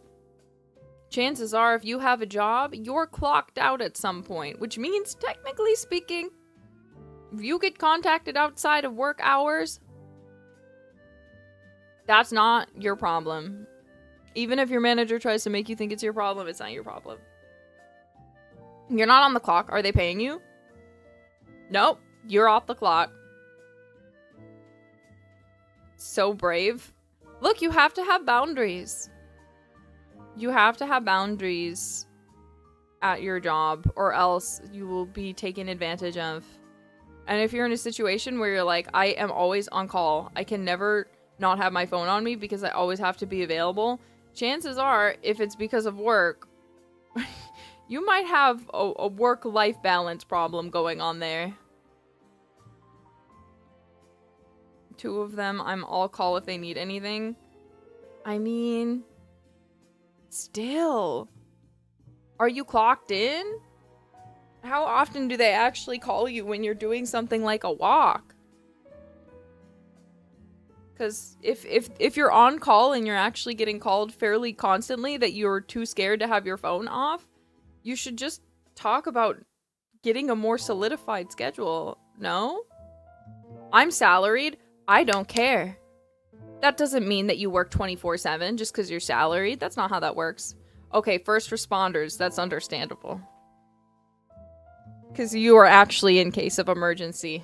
chances are if you have a job, you're clocked out at some point. Which means, technically speaking, if you get contacted outside of work hours, that's not your problem. Even if your manager tries to make you think it's your problem, it's not your problem. You're not on the clock. Are they paying you? Nope. You're off the clock. So brave. Look, you have to have boundaries. You have to have boundaries at your job, or else you will be taken advantage of. And if you're in a situation where you're like, I am always on call, I can never not have my phone on me because I always have to be available, chances are, if it's because of work, you might have a work-life balance problem going on there. 2 of them, I'm all call if they need anything. I mean, still. Are you clocked in? How often do they actually call you when you're doing something like a walk? Because if you're on call and you're actually getting called fairly constantly that you're too scared to have your phone off, you should just talk about getting a more solidified schedule, no? I'm salaried. I don't care. That doesn't mean that you work 24/7 just because you're salaried. That's not how that works. Okay, first responders, that's understandable. Because you are actually in case of emergency.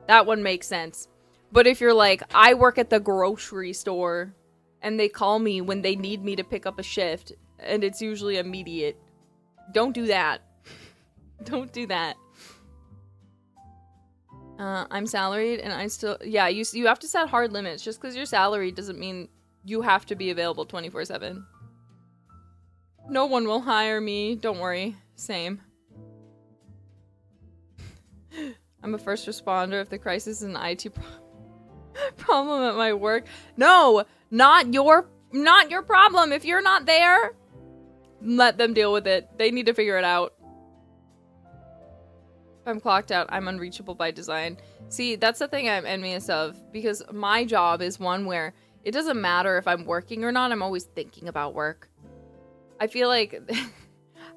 That one makes sense. But if you're like, I work at the grocery store, and they call me when they need me to pick up a shift, and it's usually immediate, don't do that. Don't do that. I'm salaried, and I still... Yeah, you have to set hard limits. Just because you're salaried doesn't mean you have to be available 24/7. No one will hire me. Don't worry. Same. I'm a first responder if the crisis is an IT problem at my work. No! Not your problem. If you're not there, let them deal with it. They need to figure it out. If I'm clocked out, I'm unreachable by design. See, that's the thing I'm envious of, because my job is one where it doesn't matter if I'm working or not, I'm always thinking about work. I feel like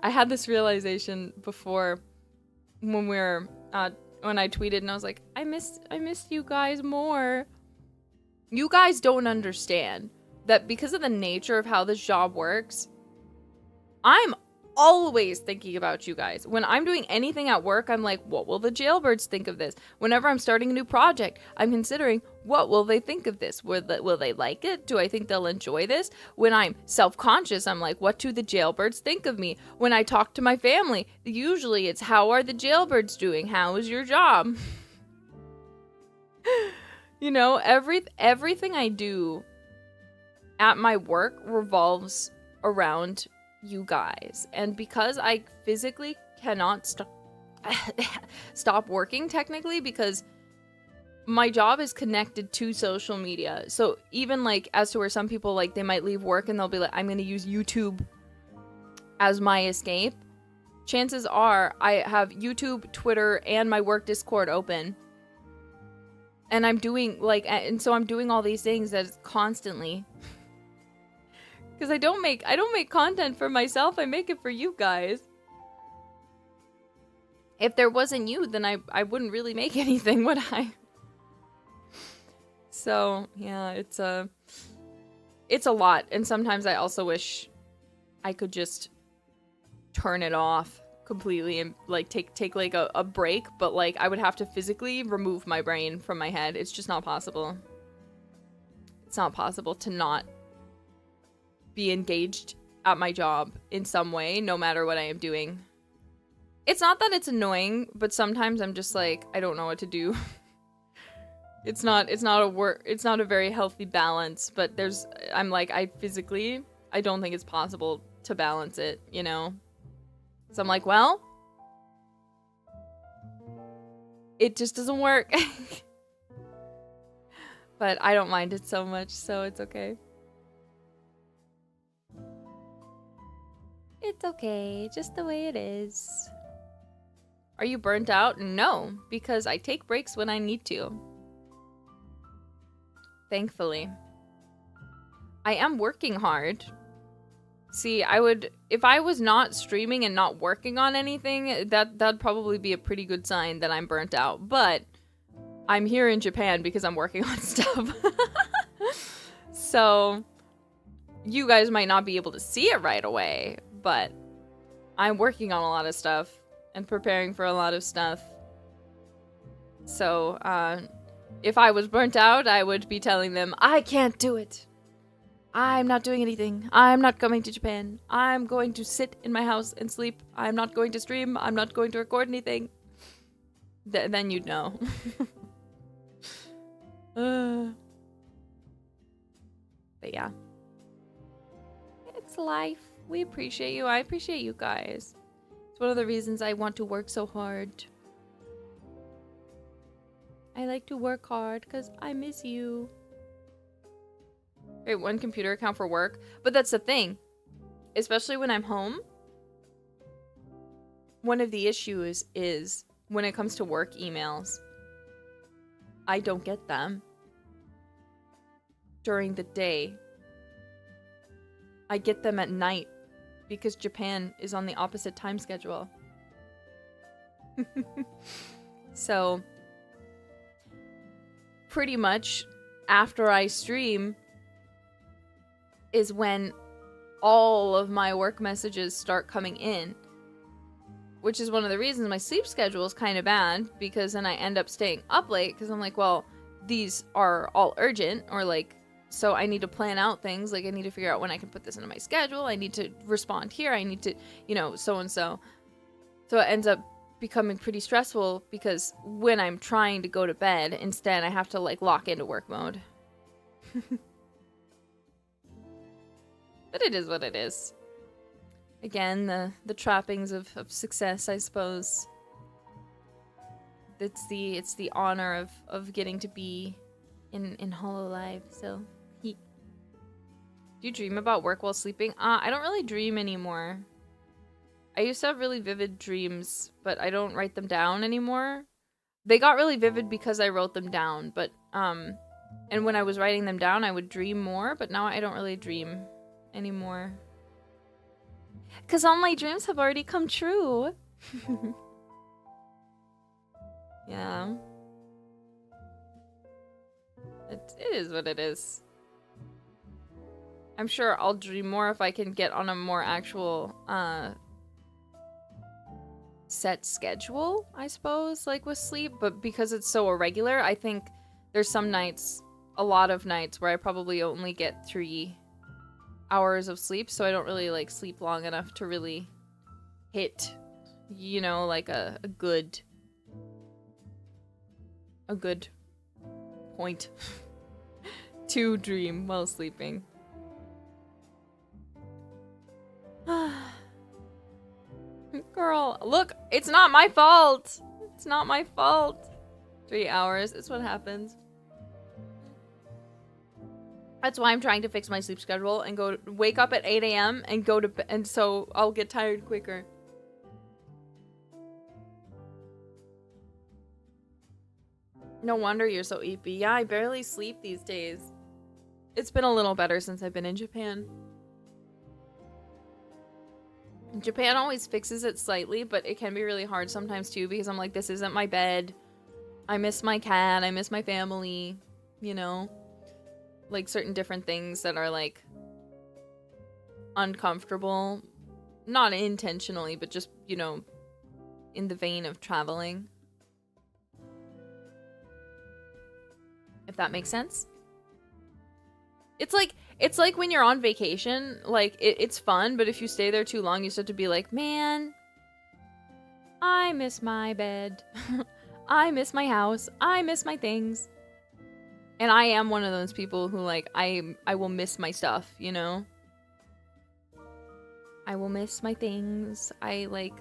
I had this realization before when we were when I tweeted and I was like, I miss you guys more. You guys don't understand that because of the nature of how this job works, I'm always thinking about you guys. When I'm doing anything at work, I'm like, what will the jailbirds think of this? Whenever I'm starting a new project, I'm considering, what will they think of this? Will they like it? Do I think they'll enjoy this? When I'm self-conscious, I'm like, what do the jailbirds think of me? When I talk to my family, usually it's, how are the jailbirds doing? How is your job? You know, everything I do at my work revolves around you guys. And because I physically cannot stop working technically, because my job is connected to social media. So even like as to where some people like they might leave work and they'll be like, I'm going to use YouTube as my escape. Chances are I have YouTube, Twitter, and my work Discord open. And I'm doing and so I'm doing all these things that is constantly. Because I don't make content for myself, I make it for you guys. If there wasn't you, then I wouldn't really make anything, would I? So, yeah, it's a lot. And sometimes I also wish I could just turn it off completely and like take like a break, but like I would have to physically remove my brain from my head. It's just not possible. It's not possible to not be engaged at my job in some way, no matter what I am doing. It's not that it's annoying, but sometimes I'm just like, I don't know what to do. It's not a very healthy balance, but I'm like, I don't think it's possible to balance it, you know? So I'm like, well, it just doesn't work. But I don't mind it so much, so it's okay. It's okay, just the way it is. Are you burnt out? No, because I take breaks when I need to. Thankfully. I am working hard. See, if I was not streaming and not working on anything, that'd probably be a pretty good sign that I'm burnt out. But I'm here in Japan because I'm working on stuff. So you guys might not be able to see it right away, but I'm working on a lot of stuff and preparing for a lot of stuff. So, if I was burnt out, I would be telling them, I can't do it. I'm not doing anything. I'm not coming to Japan. I'm going to sit in my house and sleep. I'm not going to stream. I'm not going to record anything. Then you'd know. But yeah. It's life. We appreciate you. I appreciate you guys. It's one of the reasons I want to work so hard. I like to work hard because I miss you. Wait, one computer account for work? But that's the thing. Especially when I'm home. One of the issues is when it comes to work emails. I don't get them during the day. I get them at night because Japan is on the opposite time schedule. So, pretty much after I stream is when all of my work messages start coming in. Which is one of the reasons my sleep schedule is kind of bad, because then I end up staying up late because I'm like, well, these are all urgent, or like, so I need to plan out things. Like, I need to figure out when I can put this into my schedule. I need to respond here. I need to, you know, so and so. So it ends up becoming pretty stressful because when I'm trying to go to bed, instead I have to like lock into work mode. But it is what it is. Again, the trappings of success, I suppose. It's the honor of getting to be in hololive. So, do you dream about work while sleeping? I don't really dream anymore. I used to have really vivid dreams, but I don't write them down anymore. They got really vivid because I wrote them down, but and when I was writing them down, I would dream more, but now I don't really dream anymore. Because all my dreams have already come true. Yeah. It is what it is. I'm sure I'll dream more if I can get on a more actual, set schedule, I suppose, like with sleep. But because it's so irregular, I think there's some nights, a lot of nights, where I probably only get 3 hours of sleep, so I don't really like sleep long enough to really hit, you know, like a good point to dream while sleeping. Girl, look, it's not my fault. It's not my fault. 3 hours, it's what happens. That's why I'm trying to fix my sleep schedule and wake up at 8 a.m. and go to bed, and so I'll get tired quicker. No wonder you're so eepy. Yeah, I barely sleep these days. It's been a little better since I've been in Japan. Japan always fixes it slightly, but it can be really hard sometimes too, because I'm like, this isn't my bed. I miss my cat. I miss my family, you know? Like certain different things that are like uncomfortable, not intentionally, but just, you know, in the vein of traveling. If that makes sense. It's like when you're on vacation, like it's fun, but if you stay there too long, you start to be like, man, I miss my bed. I miss my house. I miss my things. And I am one of those people who, like, I will miss my stuff, you know? I will miss my things. I, like,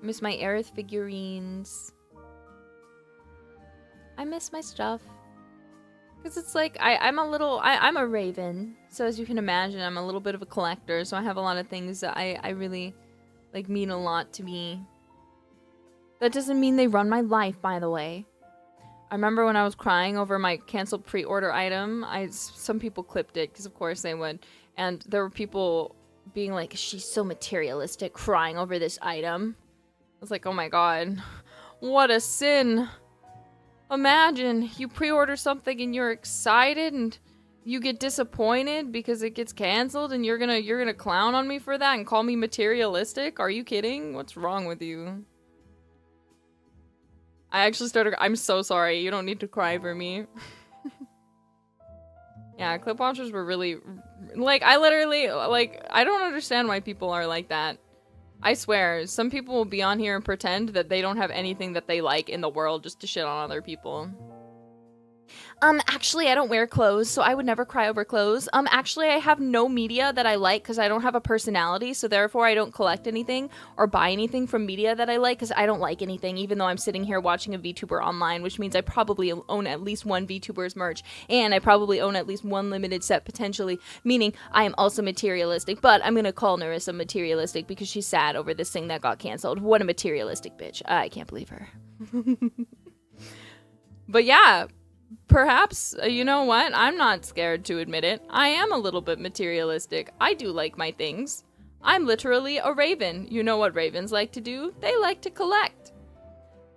miss my Aerith figurines. I miss my stuff. Because it's like, I'm a raven. So as you can imagine, I'm a little bit of a collector. So I have a lot of things that I really, like, mean a lot to me. That doesn't mean they run my life, by the way. I remember when I was crying over my canceled pre-order item, some people clipped it, because of course they would. And there were people being like, she's so materialistic, crying over this item. I was like, oh my god, what a sin. Imagine, you pre-order something and you're excited and you get disappointed because it gets canceled and you're gonna clown on me for that and call me materialistic? Are you kidding? What's wrong with you? I actually I'm so sorry. You don't need to cry for me. Yeah, clip watchers were really... Like, I literally... Like, I don't understand why people are like that. I swear, some people will be on here and pretend that they don't have anything that they like in the world just to shit on other people. Actually, I don't wear clothes, so I would never cry over clothes. Actually, I have no media that I like because I don't have a personality, so therefore I don't collect anything or buy anything from media that I like because I don't like anything, even though I'm sitting here watching a VTuber online, which means I probably own at least one VTuber's merch, and I probably own at least one limited set, potentially, meaning I am also materialistic, but I'm gonna call Nerissa materialistic because she's sad over this thing that got canceled. What a materialistic bitch. I can't believe her. But yeah, perhaps, you know what? I'm not scared to admit it. I am a little bit materialistic. I do like my things. I'm literally a raven. You know what ravens like to do? They like to collect.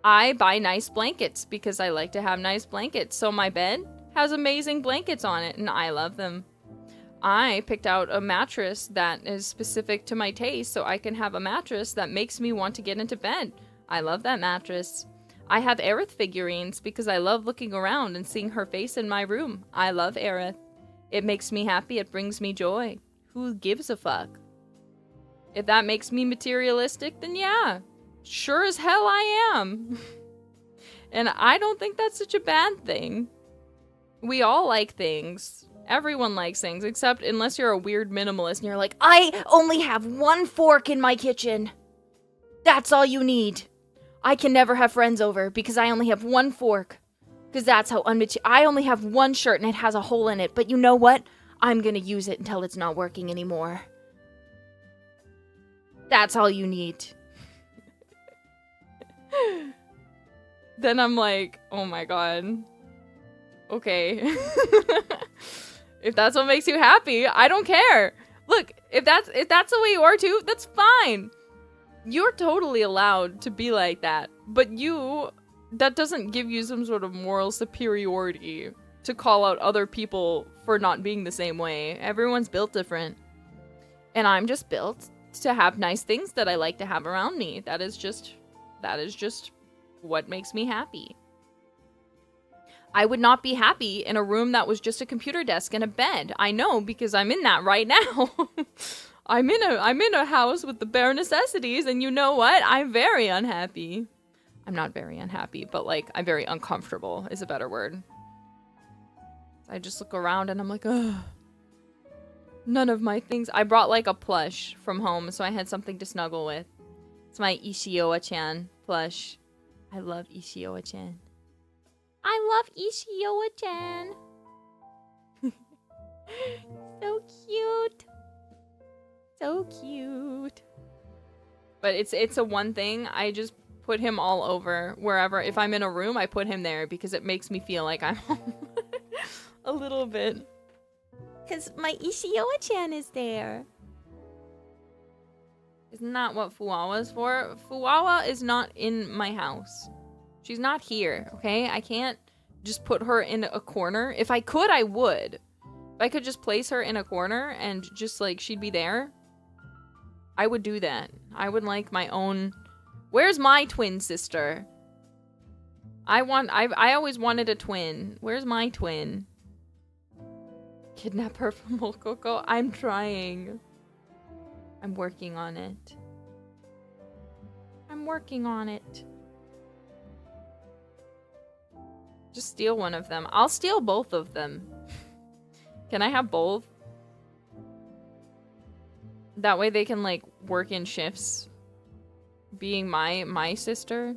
I buy nice blankets because I like to have nice blankets. So my bed has amazing blankets on it and I love them. I picked out a mattress that is specific to my taste so I can have a mattress that makes me want to get into bed. I love that mattress. I have Aerith figurines because I love looking around and seeing her face in my room. I love Aerith. It makes me happy. It brings me joy. Who gives a fuck? If that makes me materialistic, then yeah. Sure as hell I am. And I don't think that's such a bad thing. We all like things. Everyone likes things, except unless you're a weird minimalist and you're like, I only have one fork in my kitchen. That's all you need. I can never have friends over because I only have one fork. Because that's how I only have one shirt and it has a hole in it. But you know what? I'm gonna use it until it's not working anymore. That's all you need. Then I'm like, oh my god. Okay. If that's what makes you happy, I don't care. Look, if that's the way you are too, that's fine. You're totally allowed to be like that, but that doesn't give you some sort of moral superiority to call out other people for not being the same way. Everyone's built different. And I'm just built to have nice things that I like to have around me. That is just what makes me happy. I would not be happy in a room that was just a computer desk and a bed. I know because I'm in that right now. I'm in a house with the bare necessities, and you know what? I'm very unhappy. I'm not very unhappy, but like I'm very uncomfortable is a better word. I just look around and I'm like, ugh. None of my things. I brought like a plush from home, so I had something to snuggle with. It's my Ishioa-chan plush. I love Ishioa-chan. I love Ishioa-chan. So cute. So cute. But it's a one thing. I just put him all over wherever. If I'm in a room, I put him there because it makes me feel like I'm home. A little bit. Because my Ishioa-chan is there. Isn't that what Fuwawa's for? Fuwawa is not in my house. She's not here, okay? I can't just put her in a corner. If I could, I would. If I could just place her in a corner and just, like, she'd be there, I would do that. I would like my own... Where's my twin sister? I always wanted a twin. Where's my twin? Kidnap her from Mokoko. I'm trying. I'm working on it. I'm working on it. Just steal one of them. I'll steal both of them. Can I have both? That way they can like work in shifts. Being my sister.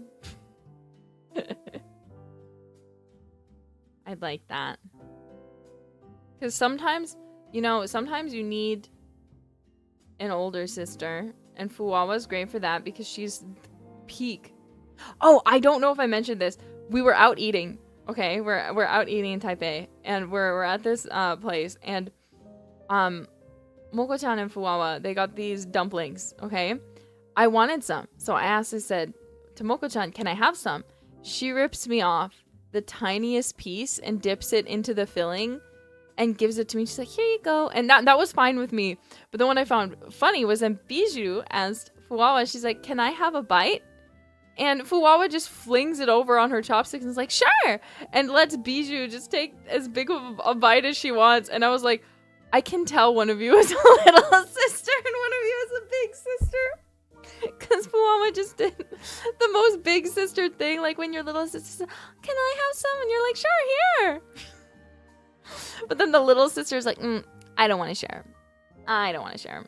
I'd like that. Because sometimes, you know, sometimes you need an older sister. And Fuwawa's great for that because she's peak. Oh, I don't know if I mentioned this. We were out eating. Okay, we're out eating in Taipei. And we're at this place. And Moko-chan and Fuwawa, they got these dumplings. Okay? I wanted some. So I said to Moko-chan, can I have some? She rips me off the tiniest piece and dips it into the filling and gives it to me. She's like, here you go. And that was fine with me. But the one I found funny was when Bijou asked Fuwawa, she's like, can I have a bite? And Fuwawa just flings it over on her chopsticks and is like, sure! And lets Bijou just take as big of a bite as she wants. And I was like, I can tell one of you is a little sister and one of you is a big sister. Because Fuwawa just did the most big sister thing. Like when your little sister says, can I have some? And you're like, sure, here. But then the little sister's like, I don't want to share. I don't want to share.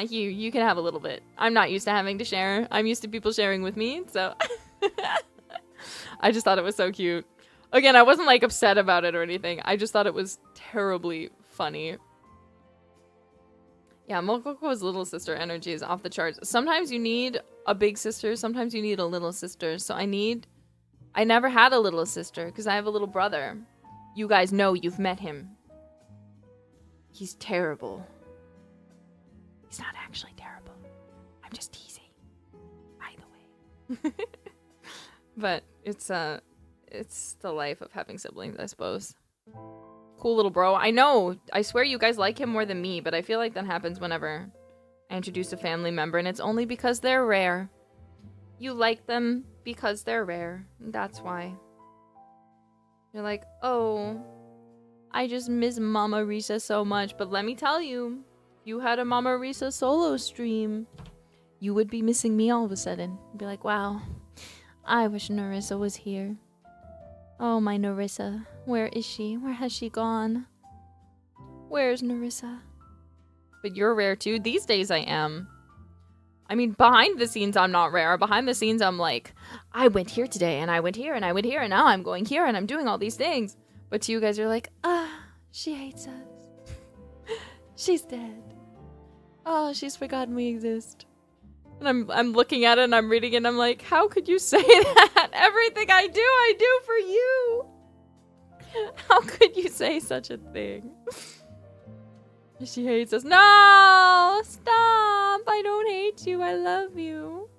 You can have a little bit. I'm not used to having to share. I'm used to people sharing with me, so. I just thought it was so cute. Again, I wasn't like upset about it or anything. I just thought it was terribly funny. Yeah, Mokoko's little sister energy is off the charts. Sometimes you need a big sister. Sometimes you need a little sister. So I never had a little sister because I have a little brother. You guys know, you've met him. He's terrible. He's not actually terrible. I'm just teasing. By the way. But it's the life of having siblings, I suppose. Cool little bro. I know. I swear you guys like him more than me, but I feel like that happens whenever I introduce a family member, and it's only because they're rare. You like them because they're rare. That's why. You're like, oh, I just miss Mama Risa so much. But let me tell you, if you had a Mama Risa solo stream, you would be missing me all of a sudden. You'd be like, wow, I wish Nerissa was here. Oh, my Nerissa. Where is she? Where has she gone? Where's Nerissa? But you're rare too. These days I am. I mean, behind the scenes I'm not rare. Behind the scenes I'm like, I went here today and I went here and I went here and now I'm going here and I'm doing all these things. But to you guys are like, she hates us. She's dead. Oh, she's forgotten we exist. And I'm looking at it and I'm reading it and I'm like, how could you say that? Everything I do for you. How could you say such a thing? She hates us. No! Stop! I don't hate you. I love you.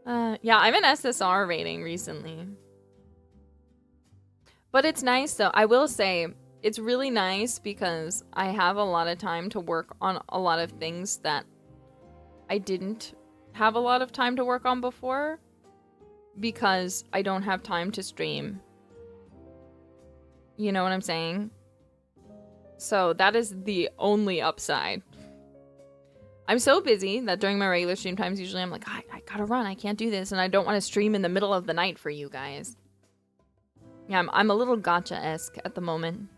Yeah, I'm an SSR rating recently. But it's nice though. I will say, it's really nice because I have a lot of time to work on a lot of things that I didn't have a lot of time to work on before because I don't have time to stream. You know what I'm saying? So that is the only upside. I'm so busy that during my regular stream times, usually I'm like, I gotta run. I can't do this. And I don't want to stream in the middle of the night for you guys. Yeah, I'm a little gacha-esque at the moment.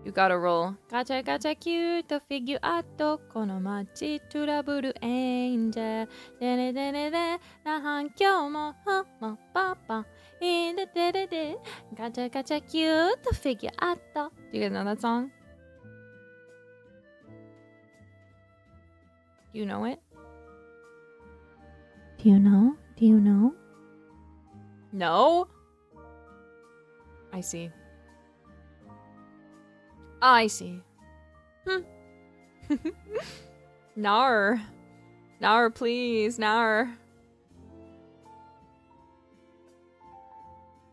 You gotta roll. Gacha gacha cute figure ato kono machi trouble angel. Dene dene de na hankyou mo ha mo papa. In the de de. Gacha gacha cute figure ato. Do you guys know that song? Do you know it? Do you know? Do you know? No? I see. I see. Nar. Nar, please. Nar.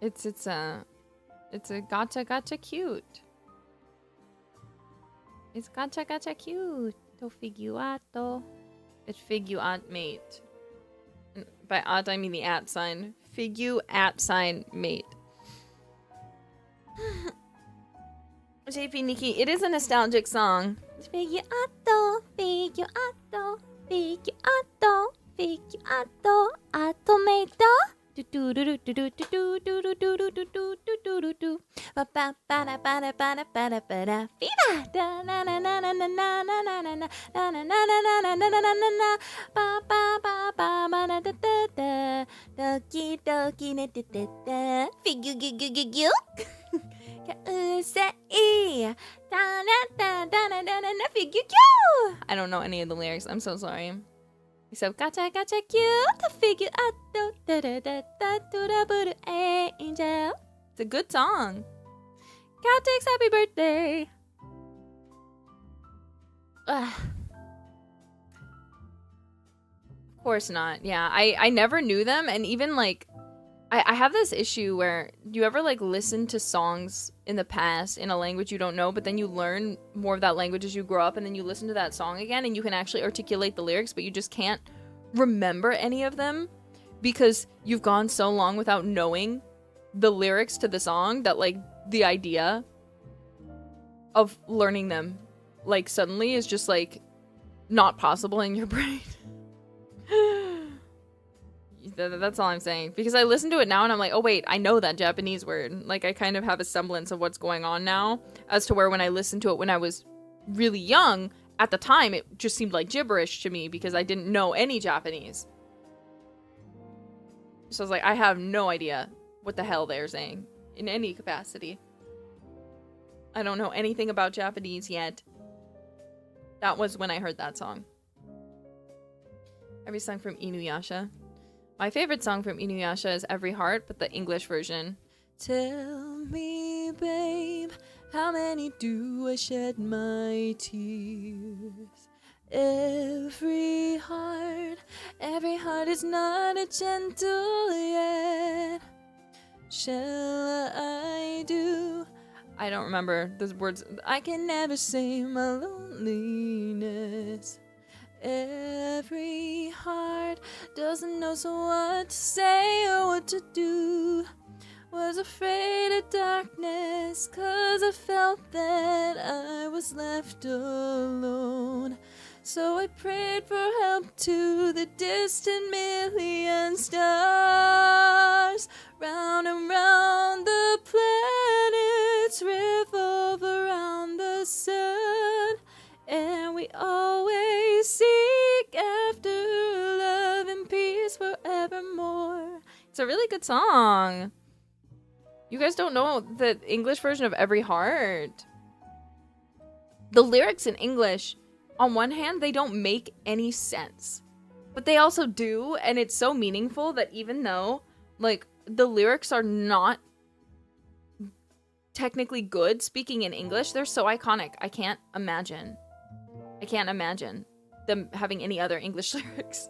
It's a gacha gacha cute. It's gacha gacha cute. To figuato. It's figuat mate. By at I mean the at sign. Figu at sign mate. JP Nikki, it is a nostalgic song. Figurato, figurato, figurato, figurato, automato. I don't know any of the lyrics. I'm so sorry. Except gotcha, gotcha, cute. Figure out the angel. It's a good song. Cat takes happy birthday. Ugh. Of course not. Yeah, I never knew them, and even like I have this issue where you ever like listen to songs in the past in a language you don't know, but then you learn more of that language as you grow up, and then you listen to that song again and you can actually articulate the lyrics, but you just can't remember any of them because you've gone so long without knowing the lyrics to the song that like the idea of learning them like suddenly is just like not possible in your brain. That's all I'm saying. Because I listen to it now and I'm like, oh wait, I know that Japanese word. Like I kind of have a semblance of what's going on now, as to where when I listened to it when I was really young, at the time it just seemed like gibberish to me because I didn't know any Japanese. So I was like, I have no idea what the hell they're saying in any capacity. I don't know anything about Japanese yet. That was when I heard that song. Every song from Inuyasha. My favorite song from Inuyasha is Every Heart, but the English version. Tell me, babe, how many do I shed my tears? Every heart is not a gentle yet. Shall I do? I don't remember the words. I can never say my loneliness. Every heart doesn't know so what to say or what to do. Was afraid of darkness, 'cause I felt that I was left alone. So I prayed for help to the distant million stars. Round and round the planets revolve around the sun. And we always seek after love and peace forevermore. It's a really good song. You guys don't know the English version of Every Heart. The lyrics in English, on one hand, they don't make any sense. But they also do, and it's so meaningful that even though, like, the lyrics are not technically good speaking in English, they're so iconic. I can't imagine them having any other English lyrics.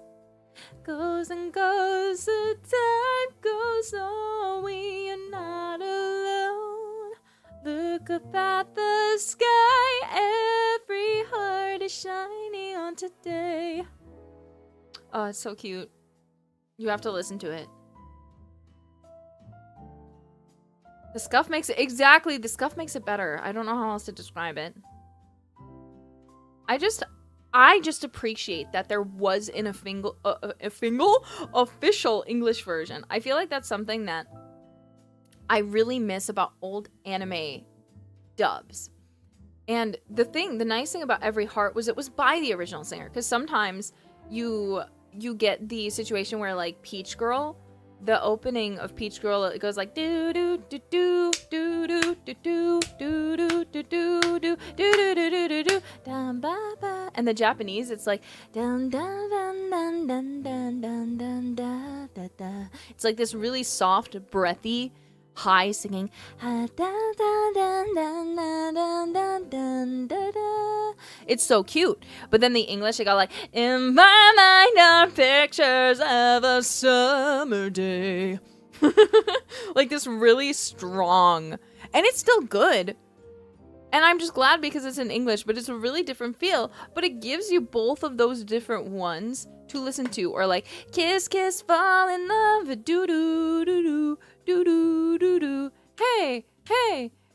Goes and goes, the time goes on, we are not alone. Look up at the sky, every heart is shining on today. Oh, it's so cute. You have to listen to it. The scuff makes it, exactly, the scuff makes it better. I don't know how else to describe it. I just appreciate that there was an official English version. I feel like that's something that I really miss about old anime dubs. And the nice thing about Every Heart was it was by the original singer. Because sometimes you get the situation where like Peach Girl, the opening of Peach Girl, it goes like do do do do do do do do do do do do do do do do do dun ba ba, and the Japanese it's like dun dun dun dun dun dun dun dun da da da. It's like this really soft, breathy, high singing. It's so cute. But then the English, it got like, in my mind are pictures of a summer day. Like this really strong. And it's still good. And I'm just glad because it's in English, but it's a really different feel. But it gives you both of those different ones to listen to. Or like, kiss, kiss, fall in love, do do do do do do do do. Hey, hey,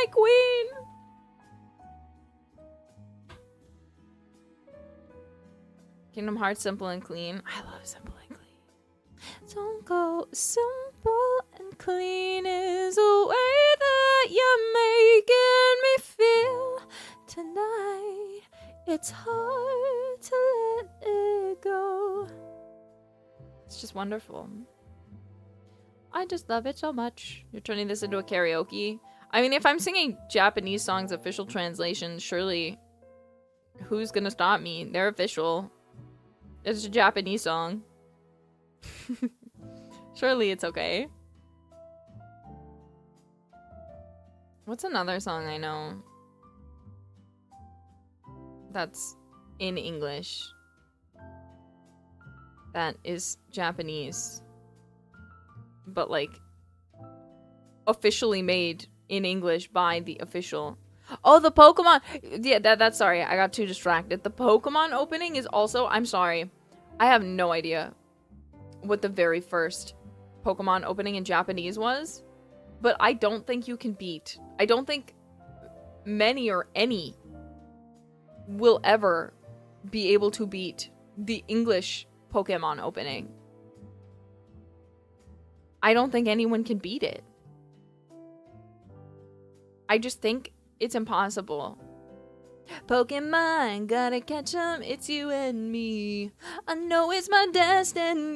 my queen. Kingdom Hearts Simple and Clean. I love Simple and Clean. Don't go simple and clean is the way that you're making me feel tonight. It's hard to let it go. It's just wonderful. I just love it so much. You're turning this into a karaoke. I mean, if I'm singing Japanese songs official translation, surely who's gonna stop me? They're official. It's a Japanese song. Surely it's okay. What's another song I know that's in English that is Japanese but like officially made in English by the official? Oh, the Pokemon. Yeah, that's sorry. I got too distracted. The Pokemon opening is also, I'm sorry. I have no idea what the very first Pokemon opening in Japanese was, but I don't think you can beat. I don't think many or any will ever be able to beat the English Pokemon opening. I don't think anyone can beat it. I just think it's impossible. Pokemon, gotta catch 'em, it's you and me. I know it's my destiny.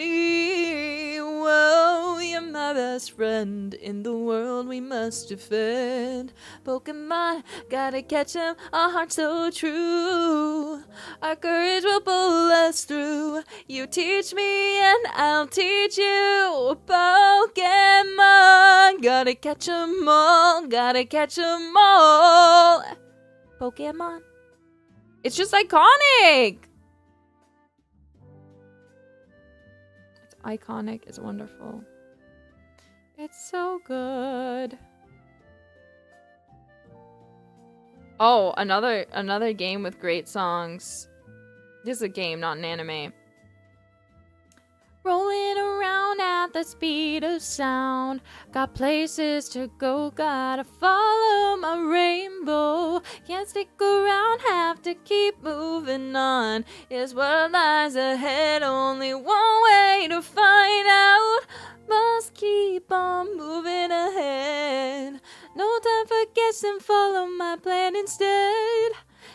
Whoa, you're my best friend in the world we must defend. Pokemon, gotta catch 'em, our heart's so true. Our courage will pull us through. You teach me and I'll teach you. Pokemon, gotta catch 'em all, gotta catch 'em all. Pokemon. It's just iconic. It's iconic. It's wonderful. It's so good. Oh, another game with great songs. This is a game, not an anime. Rolling around at the speed of sound. Got places to go, gotta follow my rainbow. Can't stick around, have to keep moving on. Is what lies ahead, only one way to find out. Must keep on moving ahead. No time for guessing, follow my plan instead.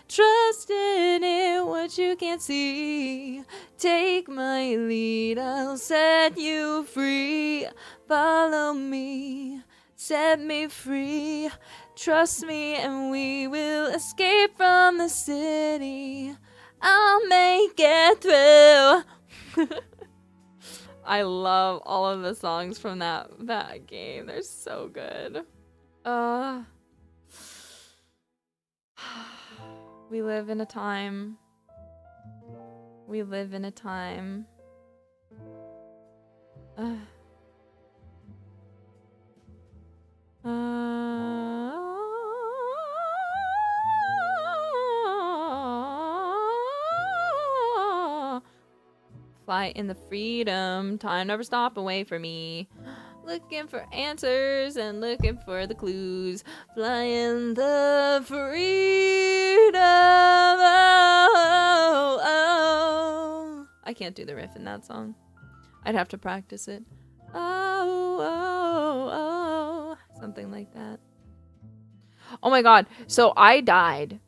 Trusting in what you can't see. Take my lead, I'll set you free. Follow me, set me free. Trust me and we will escape from the city. I'll make it through. I love all of the songs from that game. They're so good. We live in a time. We live in a time. Fly in the freedom. Time never stop away from me. Looking for answers and looking for the clues. Flying the freedom. Oh, oh. I can't do the riff in that song. I'd have to practice it. Oh, oh, oh. Something like that. Oh my god. So I died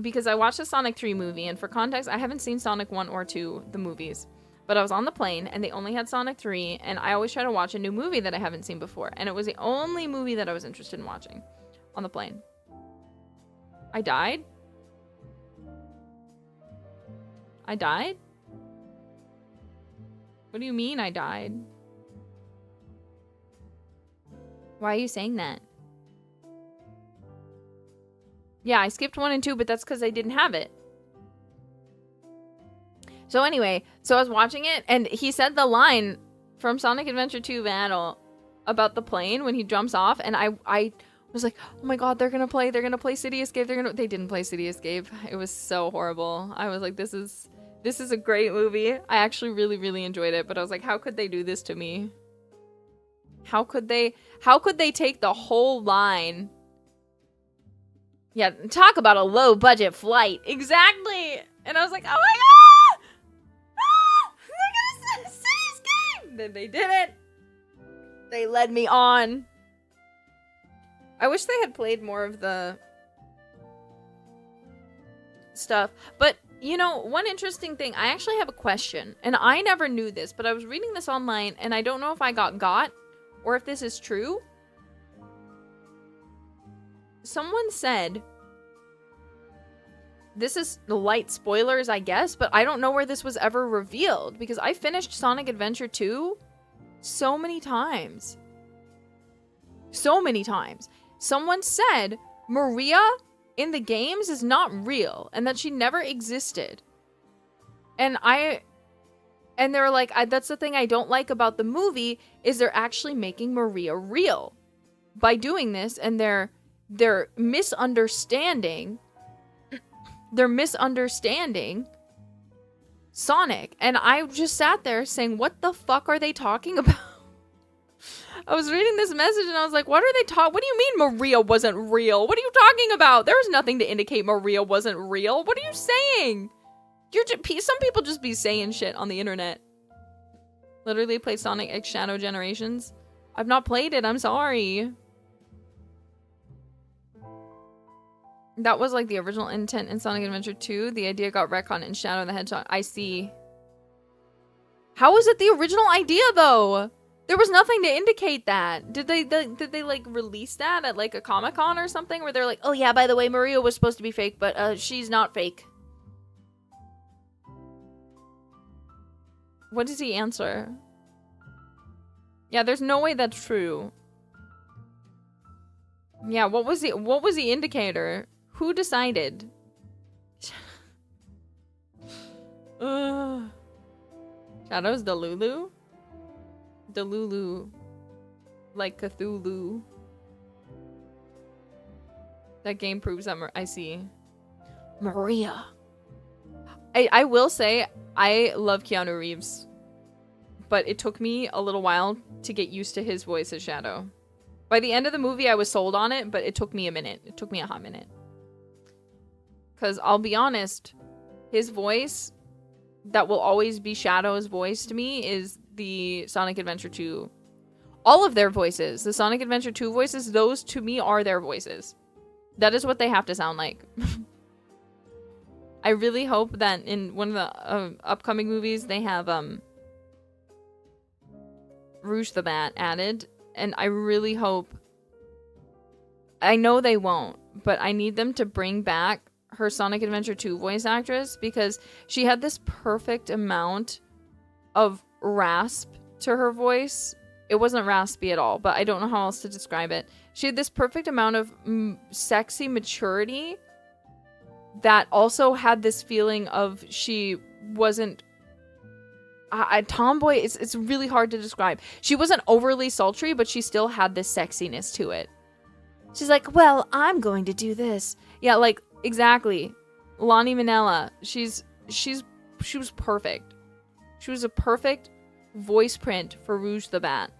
because I watched the Sonic 3 movie. And for context, I haven't seen Sonic 1 or 2, the movies. But I was on the plane, and they only had Sonic 3, and I always try to watch a new movie that I haven't seen before. And it was the only movie that I was interested in watching on the plane. I died? I died? What do you mean I died? Why are you saying that? Yeah, I skipped 1 and 2, but that's because I didn't have it. So anyway, so I was watching it, and he said the line from Sonic Adventure 2 Battle about the plane when he jumps off, and I was like, oh my god, they're gonna play City Escape, they didn't play City Escape. It was so horrible. I was like, this is a great movie. I actually really, really enjoyed it, but I was like, how could they do this to me? How could they take the whole line Yeah, talk about a low budget flight. Exactly. And I was like, oh my god! Ah! They're gonna say this game! Then they didn't. They led me on. I wish they had played more of the stuff. But, you know, one interesting thing, I actually have a question. And I never knew this, but I was reading this online, and I don't know if I got or if this is true. Someone said, this is light spoilers, I guess, but I don't know where this was ever revealed, because I finished Sonic Adventure 2 so many times. So many times. Someone said Maria in the games is not real, and that she never existed. And they're like, that's the thing I don't like about the movie, is they're actually making Maria real by doing this, and they're misunderstanding Sonic. And I just sat there saying, what the fuck are they talking about? I was reading this message and I was like, what do you mean Maria wasn't real? What are you talking about? There was nothing to indicate Maria wasn't real. What are you saying? Some people just be saying shit on the internet. Literally played Sonic X Shadow Generations. I've not played it, I'm sorry. That was like the original intent in Sonic Adventure 2. The idea got retconned in Shadow the Hedgehog. I see. How was it the original idea though? There was nothing to indicate that. Did they like release that at like a Comic-Con or something where they're like, oh yeah, by the way, Maria was supposed to be fake, but she's not fake. What does he answer? Yeah, there's no way that's true. Yeah, what was the indicator? Who decided? Shadow's Delulu? Delulu. Like Cthulhu. That game proves that I see. Maria. I will say, I love Keanu Reeves. But it took me a little while to get used to his voice as Shadow. By the end of the movie, I was sold on it, but it took me a minute. It took me a hot minute. Because I'll be honest, his voice that will always be Shadow's voice to me is the Sonic Adventure 2. All of their voices, the Sonic Adventure 2 voices, those to me are their voices. That is what they have to sound like. I really hope that in one of the upcoming movies, they have Rouge the Bat added. And I really hope, I know they won't, but I need them to bring back her Sonic Adventure 2 voice actress, because she had this perfect amount of rasp to her voice. It wasn't raspy at all, but I don't know how else to describe it. She had this perfect amount of sexy maturity that also had this feeling of she wasn't tomboy. It's really hard to describe. She wasn't overly sultry, but she still had this sexiness to it. She's like, well, I'm going to do this. Yeah, like, exactly. Lonnie Minella. She was perfect. She was a perfect voice print for Rouge the Bat.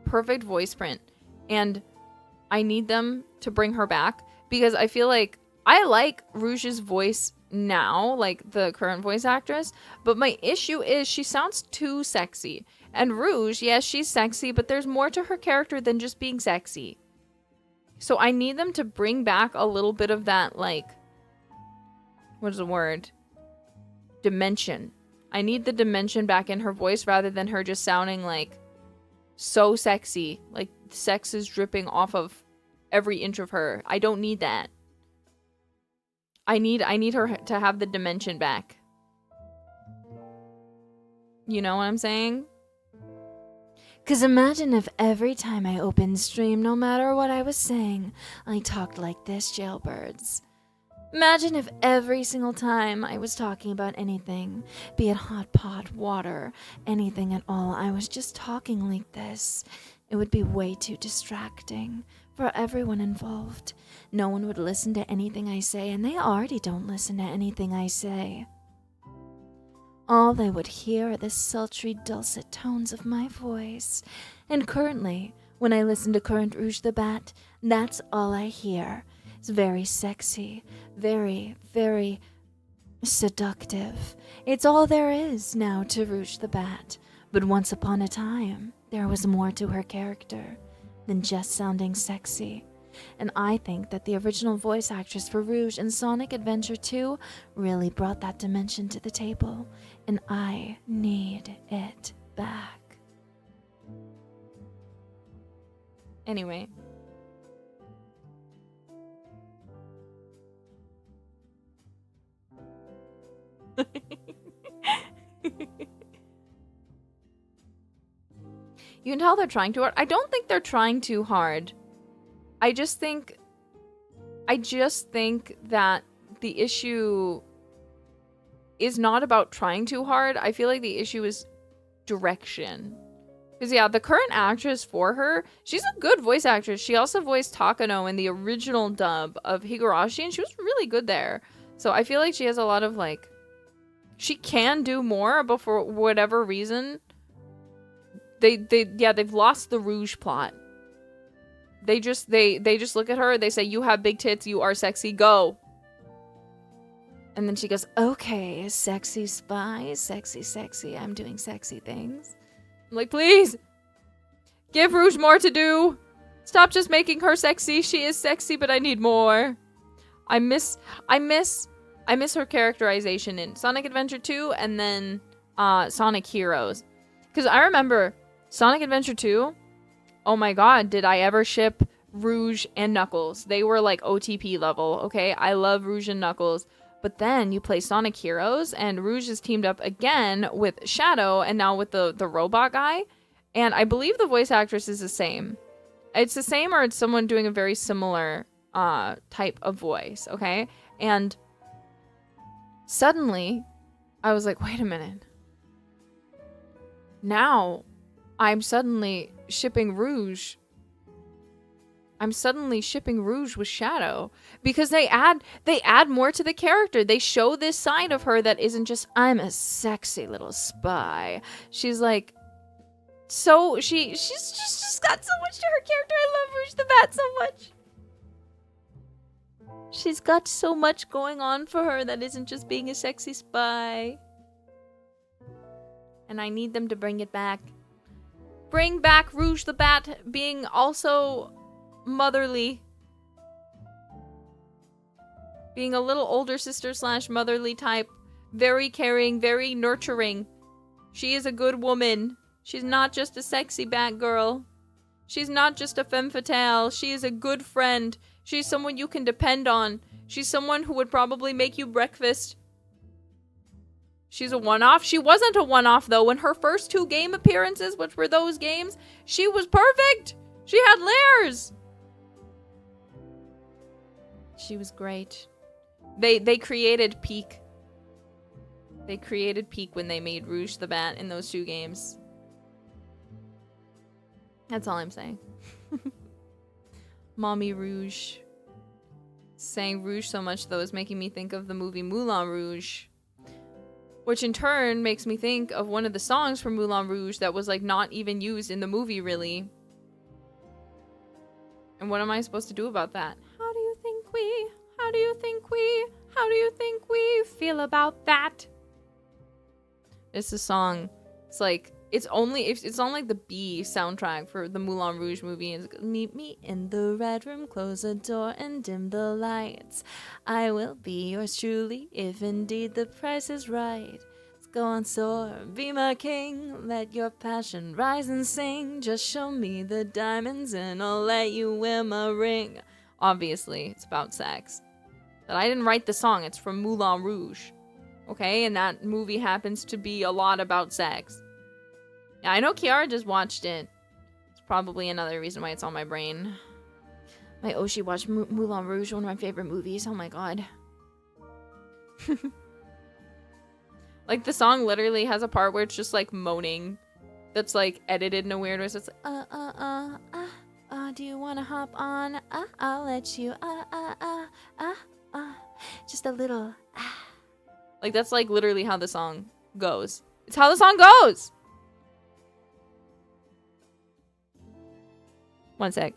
Perfect voice print. And I need them to bring her back, because I feel like I like Rouge's voice now, like the current voice actress, but my issue is she sounds too sexy. And Rouge, yes, she's sexy, but there's more to her character than just being sexy. So I need them to bring back a little bit of that, like, what is the word? Dimension. I need the dimension back in her voice rather than her just sounding like so sexy. Like sex is dripping off of every inch of her. I don't need that. I need her to have the dimension back. You know what I'm saying? Cause imagine if every time I opened stream, no matter what I was saying, I talked like this, jailbirds. Imagine if every single time I was talking about anything, be it hot pot, water, anything at all, I was just talking like this. It would be way too distracting for everyone involved. No one would listen to anything I say, and they already don't listen to anything I say. All they would hear are the sultry, dulcet tones of my voice. And currently, When I listen to current Rouge the Bat, that's all I hear. It's very sexy, very, very seductive. It's all there is now to Rouge the Bat. But once upon a time, there was more to her character than just sounding sexy. And I think that the original voice actress for Rouge in Sonic Adventure 2 really brought that dimension to the table. And I need it back. Anyway. You can tell they're trying too hard. I don't think they're trying too hard. I just think that the issue is not about trying too hard. I feel like the issue is direction. Because, yeah, the current actress for her, she's a good voice actress. She also voiced Takano in the original dub of Higurashi, and she was really good there. So I feel like she has a lot of, like, she can do more, but for whatever reason, they've lost the Rouge plot. They just look at her, they say, you have big tits, you are sexy, go. And then she goes, okay, sexy spy, sexy, I'm doing sexy things. I'm like, please, give Rouge more to do. Stop just making her sexy. She is sexy, but I need more. I miss her characterization in Sonic Adventure 2 and then Sonic Heroes. Because I remember Sonic Adventure 2, oh my god, did I ever ship Rouge and Knuckles. They were like OTP level, okay? I love Rouge and Knuckles. But then you play Sonic Heroes, and Rouge is teamed up again with Shadow, and now with the robot guy. And I believe the voice actress is the same. It's the same, or it's someone doing a very similar type of voice, okay? And suddenly, I was like, wait a minute. Now, I'm suddenly shipping Rouge. I'm suddenly shipping Rouge with Shadow because they add more to the character. They show this side of her that isn't just, I'm a sexy little spy. She's like, so she's just got so much to her character. I love Rouge the Bat so much. She's got so much going on for her that isn't just being a sexy spy. And I need them to bring it back. Bring back Rouge the Bat being also motherly. Being a little older sister / motherly type. Very caring, very nurturing. She is a good woman. She's not just a sexy Batgirl. She's not just a femme fatale. She is a good friend. She's someone you can depend on. She's someone who would probably make you breakfast. She's a one-off. She wasn't a one-off, though. In her first 2 game appearances, which were those games, she was perfect. She had layers. She was great. They created peak. They created peak when they made Rouge the Bat in those 2 games. That's all I'm saying. Mommy Rouge. Saying Rouge so much, though, is making me think of the movie Moulin Rouge. Which in turn makes me think of one of the songs from Moulin Rouge that was like not even used in the movie, really. And what am I supposed to do about that? How do you think we feel about that? It's a song. It's like, it's on like the B soundtrack for the Moulin Rouge movie. It's like, meet me in the red room, close the door and dim the lights. I will be yours truly if indeed the price is right. Let's go on, soar, be my king. Let your passion rise and sing. Just show me the diamonds and I'll let you wear my ring. Obviously, it's about sex. But I didn't write the song. It's from Moulin Rouge. Okay? And that movie happens to be a lot about sex. Yeah, I know Kiara just watched it. It's probably another reason why it's on my brain. My Oshi watched Moulin Rouge, one of my favorite movies. Oh my god. Like, the song literally has a part where it's just, like, moaning. That's, like, edited in a weird way. So it's like, do you wanna hop on? I'll let you, just a little, Like, that's, like, literally how the song goes. It's how the song goes! One sec.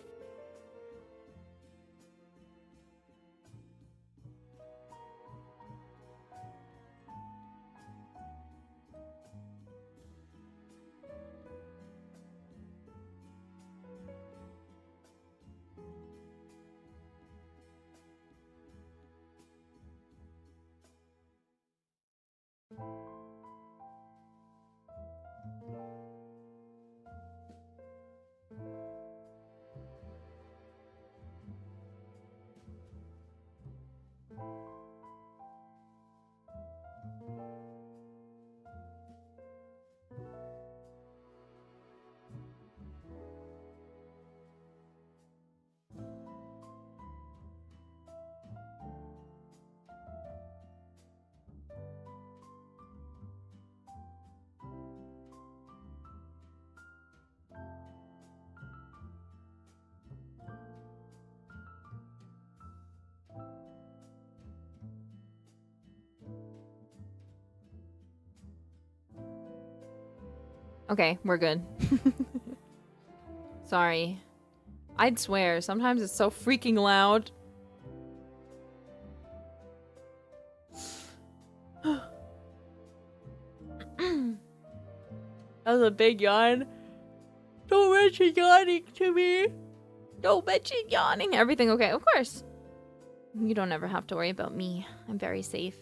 Okay, we're good. Sorry. I'd swear, sometimes it's so freaking loud. That was a big yawn. Don't mention yawning to me. Don't mention yawning. Everything okay? Of course. You don't ever have to worry about me. I'm very safe.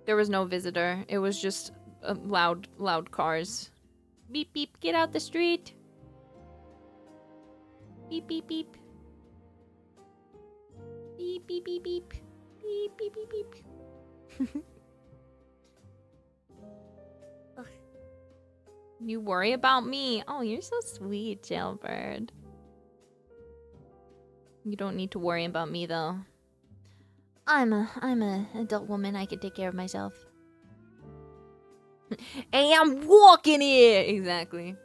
There was no visitor. It was just loud cars. Beep beep, get out the street. Beep beep beep. Beep beep beep beep. Beep beep beep beep. You worry about me. Oh, you're so sweet, Jailbird. You don't need to worry about me though. I'm a adult woman. I can take care of myself. Hey, I'm walking here! Exactly.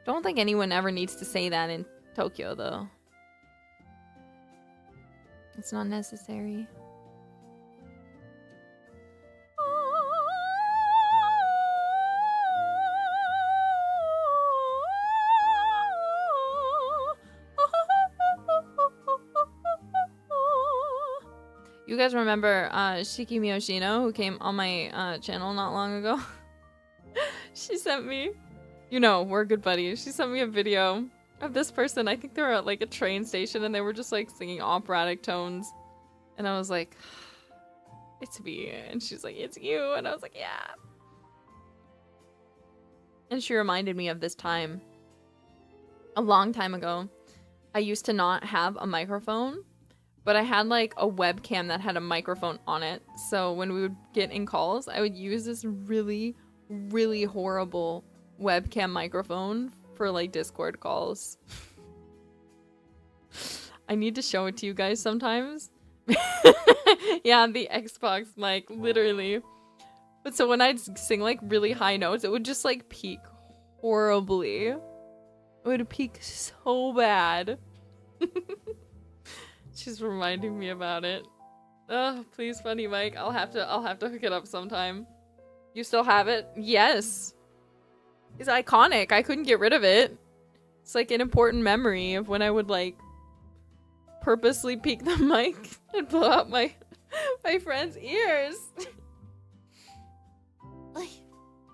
Don't think anyone ever needs to say that in Tokyo, though. It's not necessary. You guys remember Shiki Miyoshino, who came on my channel not long ago? She sent me, you know, we're good buddies. She sent me a video of this person. I think they were at like a train station and they were just like singing operatic tones. And I was like, it's me. And she's like, it's you. And I was like, yeah. And she reminded me of this time. A long time ago, I used to not have a microphone. But I had like a webcam that had a microphone on it. So when we would get in calls, I would use this really, really horrible webcam microphone for like Discord calls. I need to show it to you guys sometimes. Yeah, the Xbox mic, literally. But so when I'd sing like really high notes, it would just like peak horribly. It would peak so bad. She's reminding me about it. Oh, please, funny Mike. I'll have to hook it up sometime. You still have it? Yes. It's iconic. I couldn't get rid of it. It's like an important memory of when I would like purposely peek the mic and blow out my friend's ears.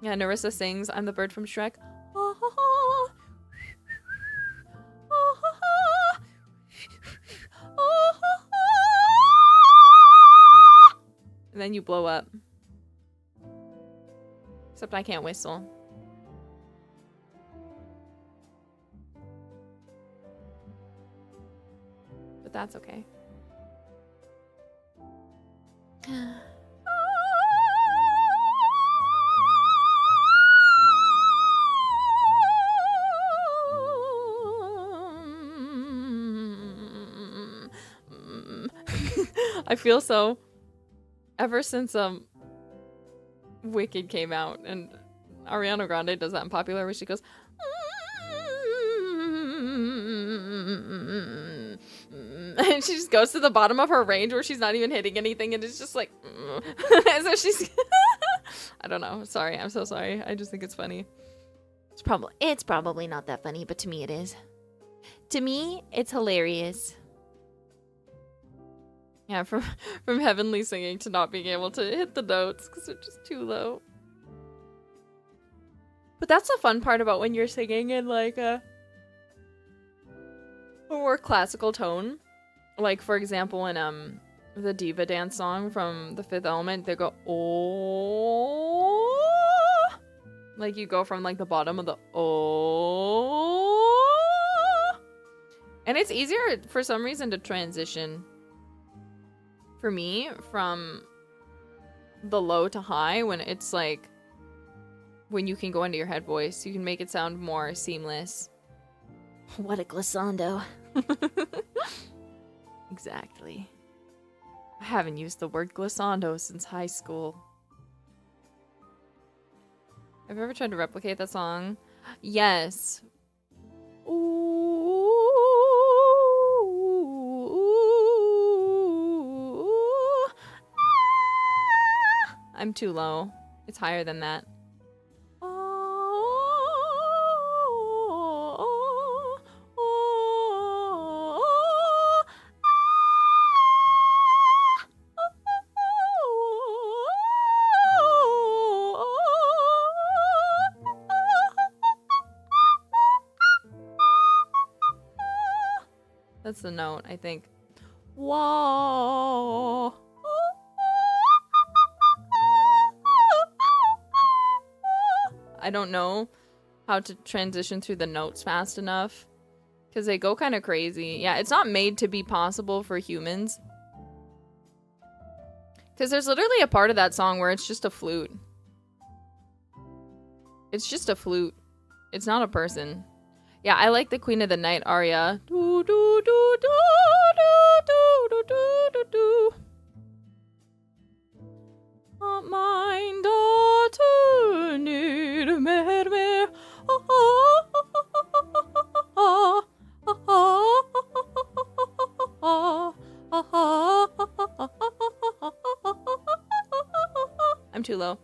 Yeah, Nerissa sings "I'm the bird from Shrek." And then you blow up. Except I can't whistle. But that's okay. I feel so... Ever since Wicked came out and Ariana Grande does that in Popular where she goes and she just goes to the bottom of her range where she's not even hitting anything and it's just like and so she's I don't know, sorry, I'm so sorry, I just think it's funny. It's probably not that funny, but to me it is. To me, it's hilarious. Yeah, from heavenly singing to not being able to hit the notes because they're just too low. But that's the fun part about when you're singing in like a more classical tone. Like for example in the diva dance song from The Fifth Element, they go oh, like you go from like the bottom of the oh, and it's easier for some reason to transition for me from the low to high when it's like when you can go into your head voice, you can make it sound more seamless. What a glissando. Exactly. I haven't used the word glissando since high school. Have you ever tried to replicate that song? Yes. Ooh. I'm too low. It's higher than that. That's the note, I think. Whoa. I don't know how to transition through the notes fast enough because they go kind of crazy. Yeah, it's not made to be possible for humans. Because there's literally a part of that song where it's just a flute. It's just a flute. It's not a person. Yeah, I like the Queen of the Night aria. Do, do, do, do, do, do, do, do, do. Mein daughter need mer. I'm too low.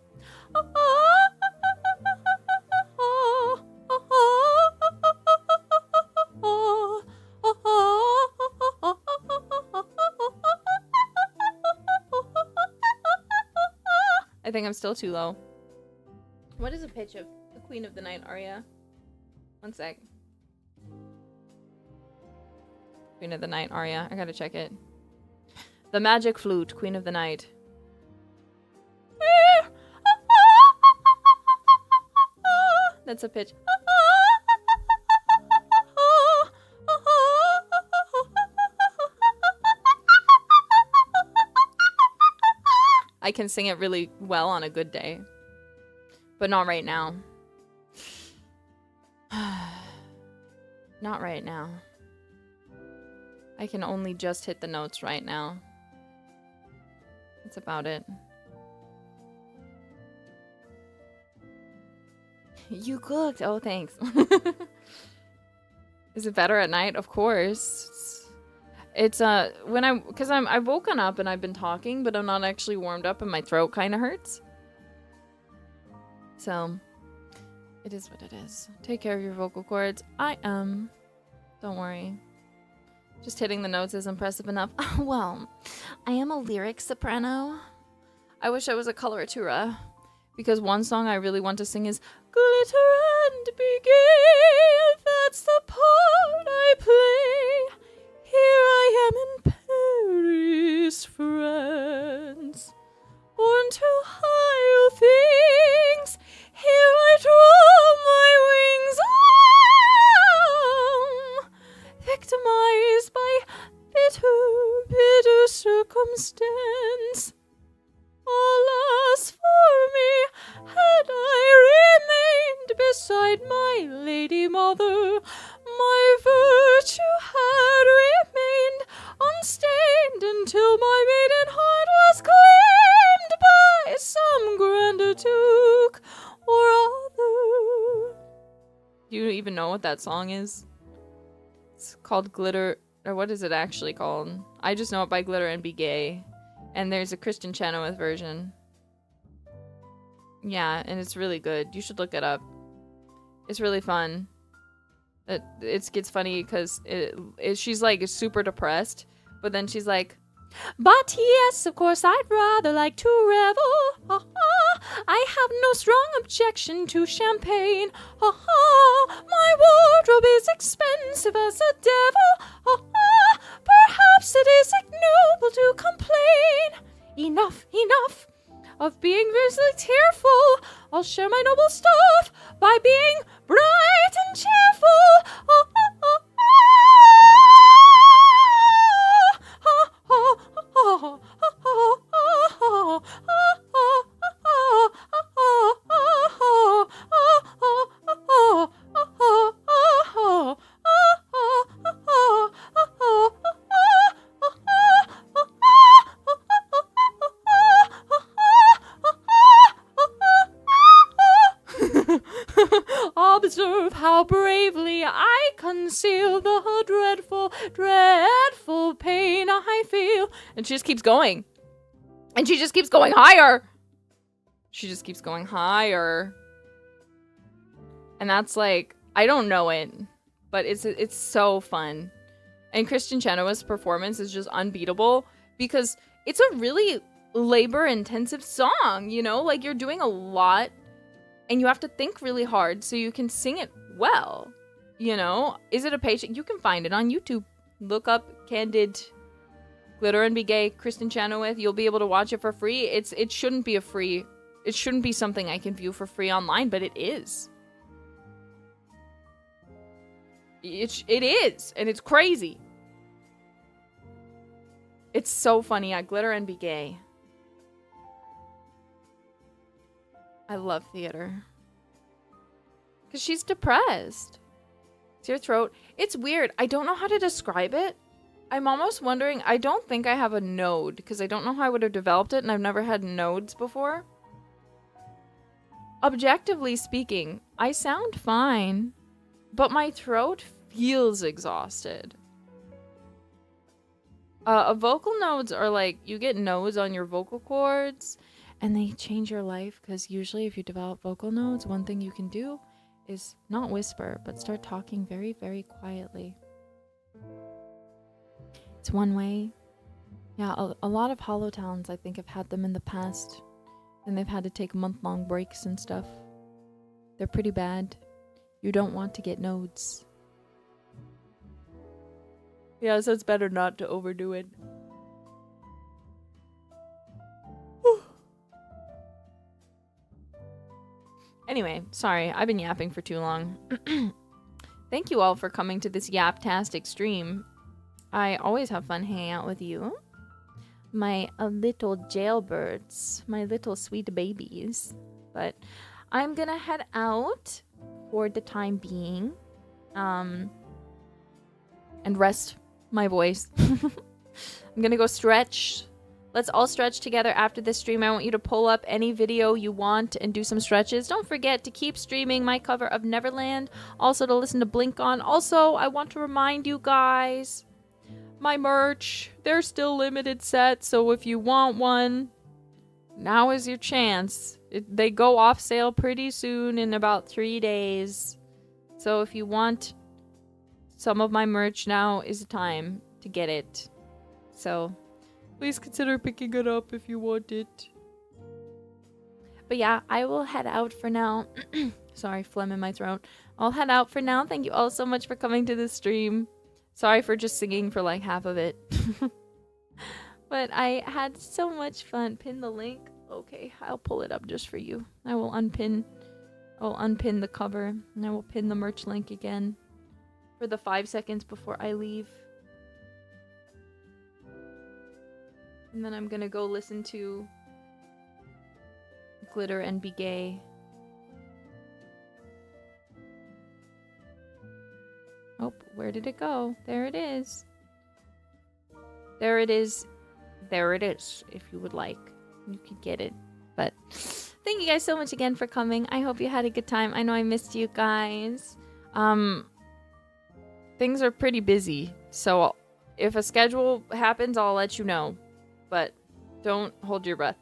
I think I'm still too low. What is the pitch of the Queen of the Night aria? One sec. Queen of the Night aria. I gotta check it. The Magic Flute, Queen of the Night. That's a pitch. I can sing it really well on a good day. But not right now. Not right now. I can only just hit the notes right now. That's about it. You cooked. Oh, thanks. Is it better at night? Of course. It's I've woken up and I've been talking, but I'm not actually warmed up and my throat kind of hurts. So, it is what it is. Take care of your vocal cords. I am. Don't worry. Just hitting the notes is impressive enough. Well, I am a lyric soprano. I wish I was a coloratura. Because one song I really want to sing is Glitter and Be Gay. That's the part I play. Here I am in Paris, France. Born to high things. Here I draw my wings. Victimized by bitter circumstance. Alas for me, had I remained beside my lady mother, my virtue had remained unstained until my maiden heart was claimed by some grander duke or other. Do you even know what that song is? It's called Glitter, or what is it actually called? I just know it by Glitter and Be Gay. And there's a Christian Chenoweth version. Yeah, and it's really good. You should look it up. It's really fun. It gets funny because she's like super depressed, but then she's like, but yes, of course, I'd rather like to revel. I have no strong objection to champagne. My wardrobe is expensive as a devil. Perhaps it is ignoble to complain. Enough of being visibly tearful. I'll share my noble stuff by being bright and cheerful. Observe how bravely I conceal the dreadful, dreadful pain I feel. And she just keeps going. And she just keeps going higher. She just keeps going higher. And that's like, I don't know it, but it's so fun. And Christian Chenoweth's performance is just unbeatable because it's a really labor-intensive song, you know? Like, you're doing a lot and you have to think really hard so you can sing it well, you know? Is it a patient? You can find it on YouTube. Look up Candid Glitter and Be Gay, Kristen Chenoweth. You'll be able to watch it for free. It shouldn't be something I can view for free online, but it is. It is, and it's crazy. It's so funny. Glitter and Be Gay. I love theater. Because she's depressed. It's your throat. It's weird. I don't know how to describe it. I'm almost wondering. I don't think I have a node. Because I don't know how I would have developed it. And I've never had nodes before. Objectively speaking, I sound fine. But my throat feels exhausted. Vocal nodes are like, you get nodes on your vocal cords. And they change your life because usually if you develop vocal nodes, one thing you can do is not whisper, but start talking very, very quietly. It's one way. Yeah, a lot of hollow towns, I think, have had them in the past. And they've had to take month-long breaks and stuff. They're pretty bad. You don't want to get nodes. Yeah, so it's better not to overdo it. Anyway, sorry, I've been yapping for too long. Thank you all for coming to this Yaptastic stream. I always have fun hanging out with you. My little jailbirds. My little sweet babies. But I'm gonna head out for the time being. And rest my voice. I'm gonna go stretch. Let's all stretch together after this stream. I want you to pull up any video you want and do some stretches. Don't forget to keep streaming my cover of Neverland. Also to listen to Blink On. Also, I want to remind you guys, my merch, they're still limited sets. So if you want one, now is your chance. They go off sale pretty soon in about 3 days. So if you want some of my merch, now is the time to get it. So please consider picking it up if you want it. But yeah, I will head out for now. Sorry, phlegm in my throat. I'll head out for now. Thank you all so much for coming to this stream. Sorry for just singing for like half of it. But I had so much fun. Pin the link. Okay, I'll pull it up just for you. I'll unpin the cover. And I will pin the merch link again for the 5 seconds before I leave. And then I'm gonna go listen to Glitter and Be Gay. Oh, where did it go? There it is. There it is. There it is, if you would like. You could get it. But thank you guys so much again for coming. I hope you had a good time. I know I missed you guys. Things are pretty busy. So if a schedule happens, I'll let you know. But don't hold your breath.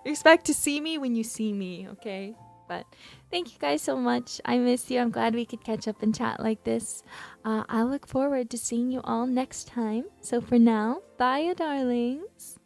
Expect to see me when you see me, okay? Bye. But thank you guys so much. I miss you. I'm glad we could catch up and chat like this. I look forward to seeing you all next time. So for now, bye, darlings.